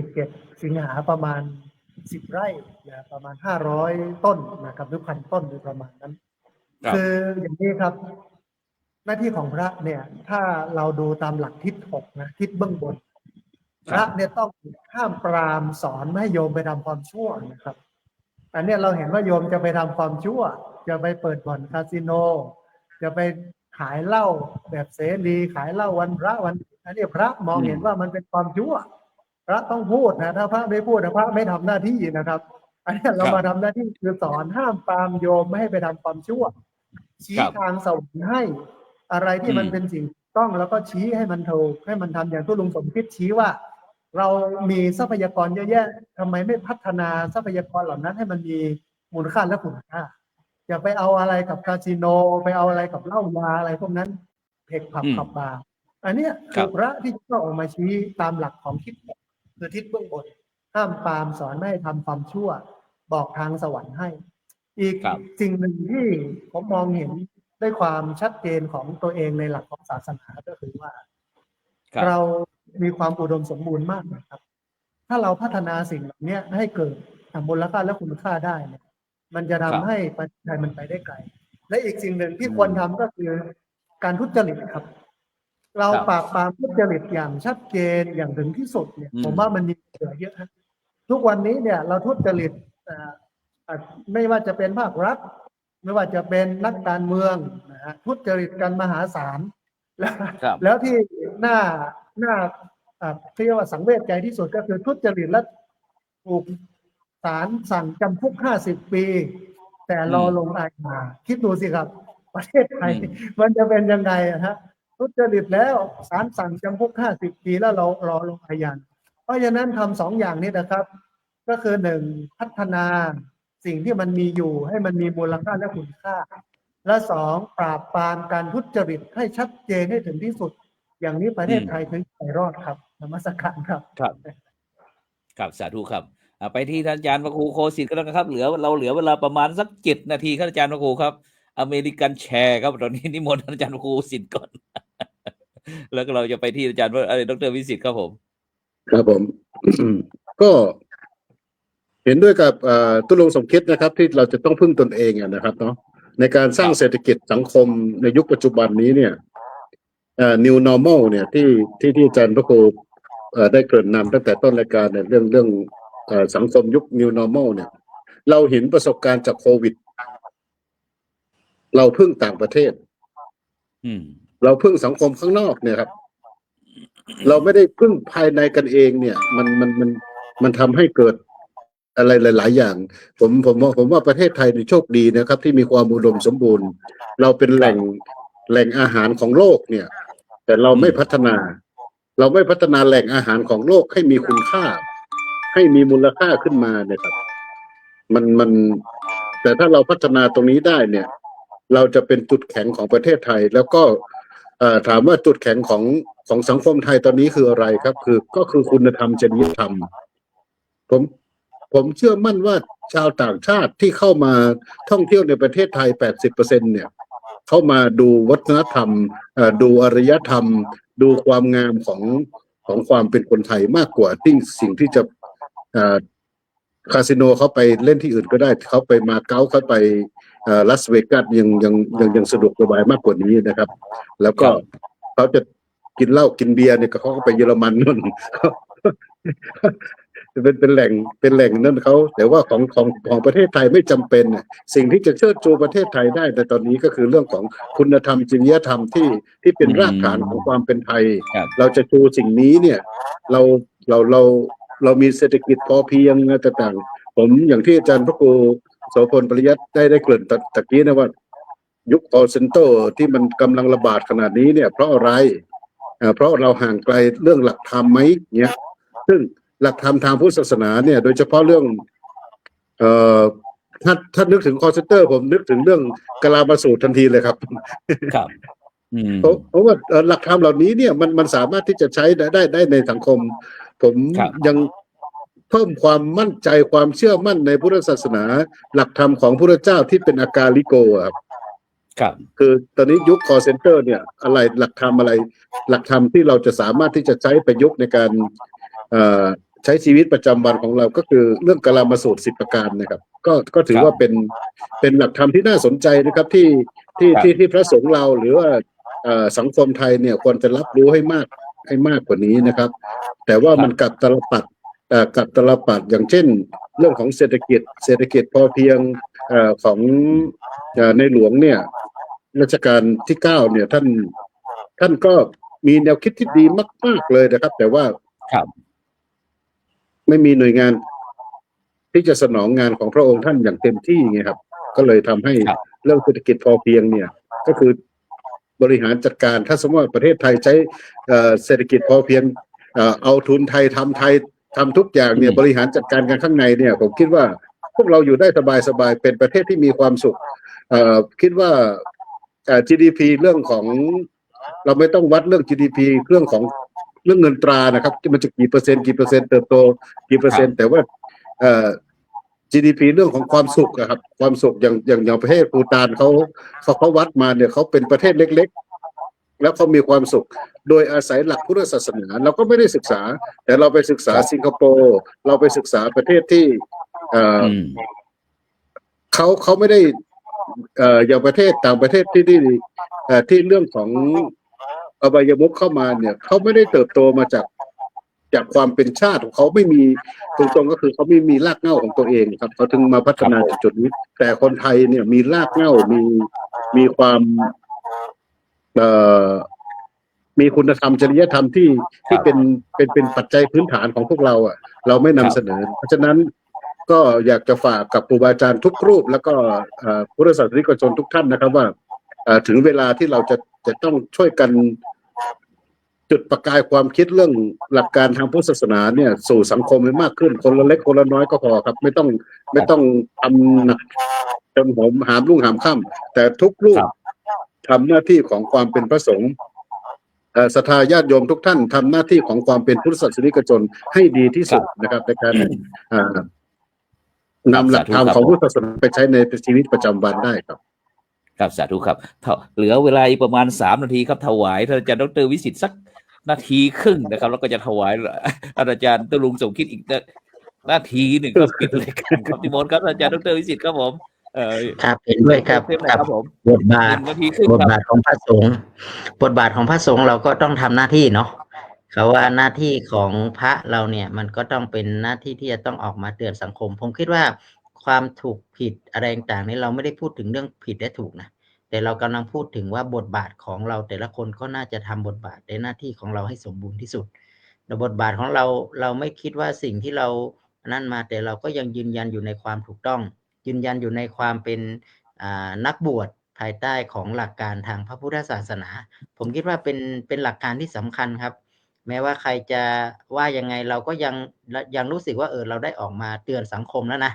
17 สิงหาประมาณ 10 ไร่นะประมาณ 500 ต้นนะครับหรือพันต้นโดยประมาณนั้น ครับ คืออย่างนี้ครับ หน้าที่ของพระเนี่ย ถ้าเราดูตามหลักทิศ 6 นะทิศเบื้องบน พระเนี่ยต้องห้ามปรามสอนไม่ให้โยมไปทำความชั่วนะครับ อันเนี้ยเราเห็นว่าโยมจะไปทำความชั่ว จะไปเปิดบ่อนคาสิโน จะไปขายเหล้าแบบเสรีขายเหล้าวันพระวันอันนี้พระมองเห็นว่ามันเป็นความชั่ว พระต้องพูดนะถ้าพระไม่พูดพระไม่ทำหน้าที่นะครับ อันนี้เรามาทำหน้าที่คือสอนห้ามปรามโยมไม่ให้ไปทำความชั่ว ชี้ทางสวรรค์ให้อะไรที่มันเป็นสิ่งต้องแล้วก็ชี้ให้มันถูกให้มันทำอย่างที่ลุงสมคิดชี้ว่า เรามีทรัพยากรเยอะแยะทำไมไม่พัฒนาทรัพยากรเหล่านั้นให้มันมีมูลค่าและคุณค่าอย่าไปเอาอะไรกับคาสิโนไปเอาอะไรกับเหล้ายาอะไรพวกนั้นเทคผับบาร์อันเนี้ยคือพระที่ต้องออกมาชี้ตามหลักของทิศคือทิศเบื้องบนห้ามปรามสอนไม่ให้ทำความชั่วบอกทางสวรรค์ให้ อีกสิ่งหนึ่งที่ผมมองเห็นด้วยความชัดเจนของตัวเองในหลักของศาสนาก็คือว่า เรามีความอุดมสมบูรณ์มากนะครับ ถ้าเราพัฒนาสิ่งเหล่านี้ให้เกิดมูลค่าและคุณค่าได้เนี่ยมันจะทำให้ประเทศไทยมันไปได้ไกล และอีกสิ่งหนึ่งที่ควรทำก็คือการทุจริตครับ เราปราบปรามทุจริตอย่างชัดเจนอย่างถึงที่สุดเนี่ยผมว่ามันมีเหลือเยอะนะทุกวันนี้เนี่ยเราทุจริตไม่ว่าจะเป็นภาครัฐไม่ว่าจะเป็นนักการเมืองนะฮะทุจริตกันมหาศาลแล้วที่น่าเรียกว่าสังเวชใจที่สุดก็คือทุจริตและถูกศาลสั่งจำคุก50 ปี แต่รอลงอาญาคิดดูสิครับประเทศไทยมันจะเป็นยังไงฮะทุจริตแล้วศาลสั่งจำคุก50 ปีแล้วเรารอลงอาญาเพราะฉะนั้นทำ2 อย่างนี้นะครับ ก็คือ1พัฒนาสิ่งที่มันมีอยู่ให้มันมีมูลค่าและคุณค่าและ2ปราบปรามการทุจริตให้ชัดเจนให้ถึงที่สุดอย่างนี้ประเทศไทยถึงไปรอดครับนมัสการครับครับสาธุครับไปที่ท่านอาจารย์พระครูโคสิทธิ์ก็แล้วกันครับเหลือเวลาประมาณสัก7 นาทีครับอาจารย์พระครูครับอเมริกันแชร์ครับตอนนี้นิมนต์อาจารย์พระครูสิทธิ์ก่อน แล้วก็เราจะไปที่อาจารย์ดร.วิสิทธิ์ครับผมครับผม ก็เห็นด้วยกับตุลงสมคิดนะครับที่เราจะต้องพึ่งตนเองนะครับเนาะในการสร้างเศรษฐกิจสังคมในยุคปัจจุบันนี้เนี่ยnew normal เนี่ยที่อาจารย์พระครูได้เกริ่นนำตั้งแต่ต้นรายการเนี่ยเรื่องสังคมยุค new normal เนี่ยเราเห็นประสบการณ์จากโควิดเราพึ่งต่างประเทศเราพึ่งสังคมข้างนอกเนี่ยครับเราไม่ได้พึ่งภายในกันเองเนี่ยมันทำให้เกิดอะไรหลายๆอย่างผมว่าประเทศไทยนี่โชคดีนะครับที่มีความอุดมสมบูรณ์เราเป็นแหล่งอาหารของโลกเนี่ยแต่เราไม่พัฒนาแหล่งอาหารของโลกให้มีคุณค่าให้มีมูลค่าขึ้นมาเนี่ยครับมันแต่ถ้าเราพัฒนาตรงนี้ได้เนี่ยเราจะเป็นจุดแข็งของประเทศไทยแล้วก็ถามว่าจุดแข็งของสังคมไทยตอนนี้คืออะไรครับก็คือคุณธรรมจริยธรรมผมเชื่อมั่นว่าชาวต่างชาติที่เข้ามาท่องเที่ยวในประเทศไทย 80% เนี่ยเข้ามาดูวัฒนธรรมดูอารยธรรมดูความงามของความเป็นคนไทยมากกว่าสิ่งที่จะคาสิโนเขาไปเล่นที่อื่นก็ได้เขาไปมาเก๊าเขาไปลาสเวกัสยังสะดวกสบายมากกว่านี้นะครับแล้วก็เขาจะกินเหล้ากินเบียร์เนี่ยเขาก็ไปเยอรมันนู่น เป็นแหล่งนั่นเขาแต่ว่าของประเทศไทยไม่จำเป็นเนี่ยสิ่งที่จะเชิดชูประเทศไทยได้ในตอนนี้ก็คือเรื่องของคุณธรรมจริยธรรมที่เป็นรากฐานของความเป็นไทย ครับ เราจะชูสิ่งนี้เนี่ยเราเรามีเศรษฐกิจพอเพียงต่างๆผมอย่างที่อาจารย์พระครูโสพลปริยัติได้เกริ่นตะกี้นะว่ายุค call center ที่มันกำลังระบาดขนาดนี้เนี่ยเพราะอะไรเพราะเราห่างไกลเรื่องหลักธรรมไหมเนี่ยซึ่งหลักธรรมทางพุทธศาสนาเนี่ยโดยเฉพาะเรื่องถ้านึกถึง call center ผมนึกถึงเรื่องกลามาสูตรทันทีเลยครับ ครับ เพราะว่าหลักธรรมเหล่านี้เนี่ยมันสามารถที่จะใช้ได้ในสังคม ผม ครับ ยังเพิ่มความมั่นใจความเชื่อมั่นในพุทธศาสนา หลักธรรมของพระเจ้าที่เป็นอากาลิโกครับ ครับ คือตอนนี้ยุค call center เนี่ยอะไรหลักธรรมอะไร หลักธรรมที่เราจะสามารถที่จะใช้ประยุกต์ในการใช้ชีวิตประจำวันของเราก็คือเรื่องกลามาสูตร10 ประการนะครับก็ถือว่าเป็นหลักธรรมที่น่าสนใจนะครับที่พระสงฆ์เราหรือว่าสังคมไทยเนี่ยควรจะรับรู้ให้มากกว่านี้นะครับ แต่ว่ามันกลับตลปัดอย่างเช่น เรื่องของเศรษฐกิจพอเพียงของในหลวงเนี่ยรัชกาลที่9เนี่ยท่านก็มีแนวคิดที่ดีมากๆเลยนะครับ แต่ว่า ครับ ไม่มีหน่วยงานที่จะสนองงานของพระองค์ท่านอย่างเต็มที่ไงครับ ก็เลยทำให้เรื่องเศรษฐกิจพอเพียงเนี่ยก็คือบริหารจัดการถ้าสมมติว่าประเทศไทยใช้เศรษฐกิจพอเพียงเอาทุนไทยทำทุกอย่างเนี่ยบริหารจัดการกันข้างในเนี่ยผมคิดว่าพวกเราอยู่ได้สบายเป็นประเทศที่มีความสุขคิดว่าGDP เรื่องของเราไม่ต้องวัดเรื่อง GDP เรื่องเงินตรานะครับที่มันจะกี่เปอร์เซ็นต์เติบโตกี่เปอร์เซ็นต์แต่ว่าGDP เรื่องของความสุขครับความสุขอย่างประเทศภูฏานเขาวัดมาเนี่ยเขาเป็นประเทศเล็กๆแล้วเขามีความสุขโดยอาศัยหลักพุทธศาสนาเราก็ไม่ได้ศึกษาแต่เราไปศึกษาสิงคโปร์เราไปศึกษาประเทศที่เขาไม่ได้อย่างประเทศต่างประเทศที่เรื่องของอบายมุขเข้ามาเนี่ยเขาไม่ได้เติบโตมาจากความเป็นชาติของเขาไม่มีตรงๆก็คือเขาไม่มีรากเหง้าของตัวเองครับเขาถึงมาพัฒนาจุดนี้แต่คนไทยเนี่ยมีรากเหง้ามีความมีคุณธรรมจริยธรรมที่เป็นปัจจัยพื้นฐานของพวกเราอ่ะเราไม่นำเสนอเพราะฉะนั้นก็อยากจะฝากกับครูบาอาจารย์ทุกรูปแล้วก็พุทธศาสนิกชนทุกท่านนะครับว่าถึงเวลาที่เราจะต้องช่วยกันจุดประกายความคิดเรื่องหลักการทางพุทธศาสนาเนี่ยสู่สังคมให้มากขึ้นคนละเล็กคนละน้อยก็พอครับไม่ต้องทำหนักจนหามรุ่งหามค่ำแต่ทุกรูปทำหน้าที่ของความเป็นพระสงฆ์ศรัทธาญาติโยมทุกท่านทำหน้าที่ของความเป็นพุทธศาสนิกชนให้ดีที่สุดนะครับในการนำหลักธรรมของพุทธศาสนาไปใช้ในชีวิตประจำวันได้ครับครับสาธุครับเหลือเวลาอีกประมาณ3 นาทีครับถวายท่านอาจารย์ดร.วิสิทธิ์สักนาทีครึ่งนะครับแล้วก็จะถวายอาจารย์ตุลุงสมคิดอีกนาทีหนึ่งก็ปิดรายการครับที่มนครับอาจารย์ดร.วิสิทธิ์ครับผมครับเห็นด้วยครับกับบทบาทของพระสงฆ์เราก็ต้องทำหน้าที่เนาะเขาว่าหน้าที่ของพระเราเนี่ยมันก็ต้องเป็นหน้าที่ที่จะต้องออกมาเตือนสังคมผมคิดว่าความถูกผิดอะไรต่างๆนี้เราไม่ได้พูดถึงเรื่องผิดและถูกนะแต่เรากำลังพูดถึงว่าบทบาทของเราแต่ละคนก็น่าจะทำบทบาทในหน้าที่ของเราให้สมบูรณ์ที่สุดแต่บทบาทของเราไม่คิดว่าสิ่งที่เรานั่นมาแต่เราก็ยังยืนยันอยู่ในความถูกต้องยืนยันอยู่ในความเป็นนักบวชภายใต้ของหลักการทางพระพุทธศาสนาผมคิดว่าเป็นหลักการที่สำคัญครับแม้ว่าใครจะว่ายังไงเราก็ยังรู้สึกว่าเราได้ออกมาเตือนสังคมแล้วนะ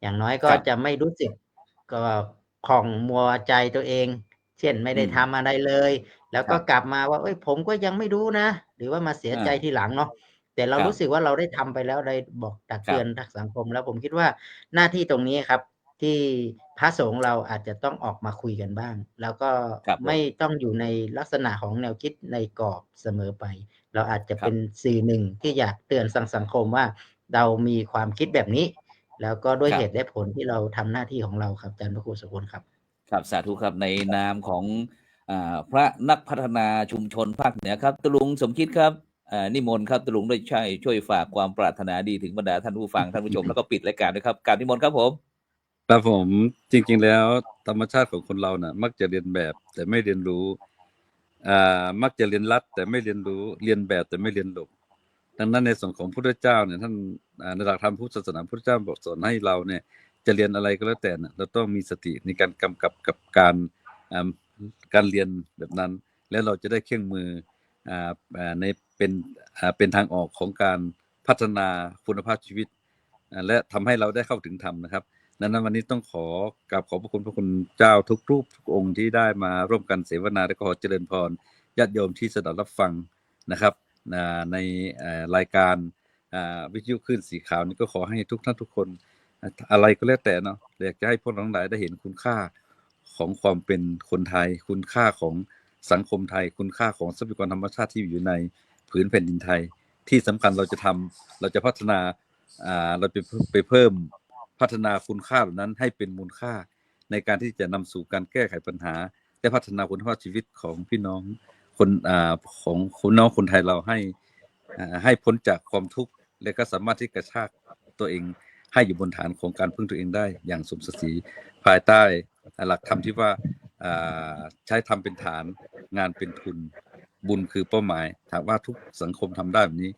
อย่างน้อยก็จะไม่รู้สึกก็ของมัวใจตัวเองเช่นไม่ได้ทำอะไรเลยแล้วก็กลับมาว่าผมก็ยังไม่รู้นะหรือว่ามาเสียใจทีหลังเนาะแต่เรารู้สึกว่าเราได้ทำไปแล้วได้บอกตักเตือนทักสังคมแล้วผมคิดว่าหน้าที่ตรงนี้ครับที่พระสงฆ์เราอาจจะต้องออกมาคุยกันบ้างแล้วก็ไม่ต้องอยู่ในลักษณะของแนวคิดในกรอบเสมอไปเราอาจจะเป็นสื่อหนึ่งที่อยากเตือนสังคมว่าเรามีความคิดแบบนี้แล้วก็ด้วยเหตุและผลที่เราทำหน้าที่ของเราครับอาจารย์พระครูสุพลครับครับสาธุครับในนามของพระนักพัฒนาชุมชนภาคเหนือครับตุลุงสมคิดครับ นิมนต์ครับตะลุงได้ช่วยฝากความปรารถนาดีถึงบรรดาท่านผู้ฟังท่านผู้ชมแล้วก็ปิดรายการด้วยครับกราบนิมนต์ครับผม ครับผมจริงๆแล้วธรรมชาติของคนเราน่ะมักจะเรียนแบบแต่ไม่เรียนรู้มักจะเรียนรัดแต่ไม่เรียนรู้เรียนแบบแต่ไม่เรียนหลบดังนั้นในส่วนของพระพุทธเจ้าเนี่ยท่านในหลักธรรมพุทธศาสนาพระพุทธเจ้าบอกสอนให้เราเนี่ยจะเรียนอะไรก็แล้วแต่น่ะเราต้องมีสติในการกำกับกับการเรียนแบบนั้นแล้วเราจะได้เครื่องมือในเป็นทางออกของการพัฒนาคุณภาพชีวิตและทำให้เราได้เข้าถึงธรรมนะครับดังนั้นวันนี้ต้องขอบพระคุณเจ้าทุกรูปทุกองค์ที่ได้มาร่วมกันเสวนาและก็ขอเจริญพรญาติโยมที่สดับรับฟังนะครับในรายการวิทยุคลื่นสีขาวนี้ก็ขอให้ทุกท่านทุกคนอะไรก็แล้วแต่เนาะอยากจะให้พวกเราทั้งหลายได้เห็นคุณค่าของความเป็นคนไทยคุณค่าของสังคมไทยคุณค่าของทรัพยากรธรรมชาติที่อยู่ในผืนแผ่นดินไทยที่สำคัญเราจะพัฒนาเราไปเพิ่มพัฒนาคุณค่าเหล่านั้นให้เป็นมูลค่าในการที่จะนำสู่การแก้ไขปัญหาและพัฒนาคุณภาพชีวิตของพี่น้องของคุณน้องคนไทยเราให้พ้นจากความทุกข์และก็สามารถที่กระชากตัวเองให้อยู่บนฐานของการพึ่งตัวเองได้อย่างสมศักดิ์ศรีภายใต้หลักธรรมที่ว่าใช้ธรรมเป็นฐานงานเป็นทุนบุญคือเป้าหมายถามว่าทุกสังคมทำได้แบบนี้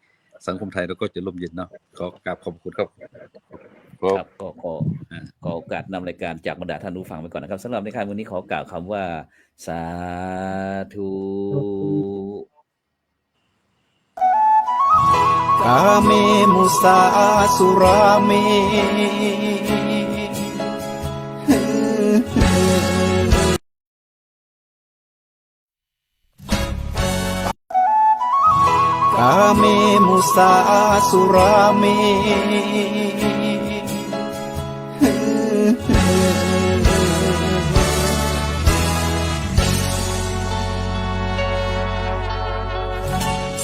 สังคมไทยเราก็จะร่มเย็นเนาะขอกราบขอบคุณครับครับก็ขอโอกาสนำรายการจากบรรดาท่านผู้ฟังไปก่อนนะครับสำหรับในค่ำวันนี้ขอกล่าวคำว่าสาธุกาเมมุสาสุราเมกาเมมุสาสุราเม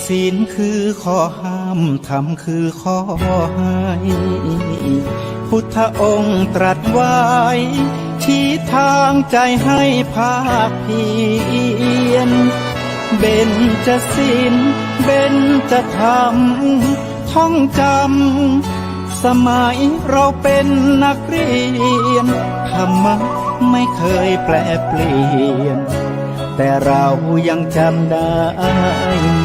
ศีลคือข้อห้ามธรรมคือข้อให้พุทธองค์ตรัสไว้ชี้ทางใจให้ภาคเพียรเบญจศีลเบญจธรรมท่องจำสมัยเราเป็นนักเรียนธรรมะไม่เคยแปลเปลี่ยนแต่เรายังจำได้ไห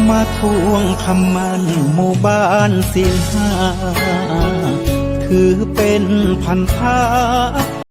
มาทวงคำมั่นหมู่บ้านศีลห้าถือเป็นพันธะ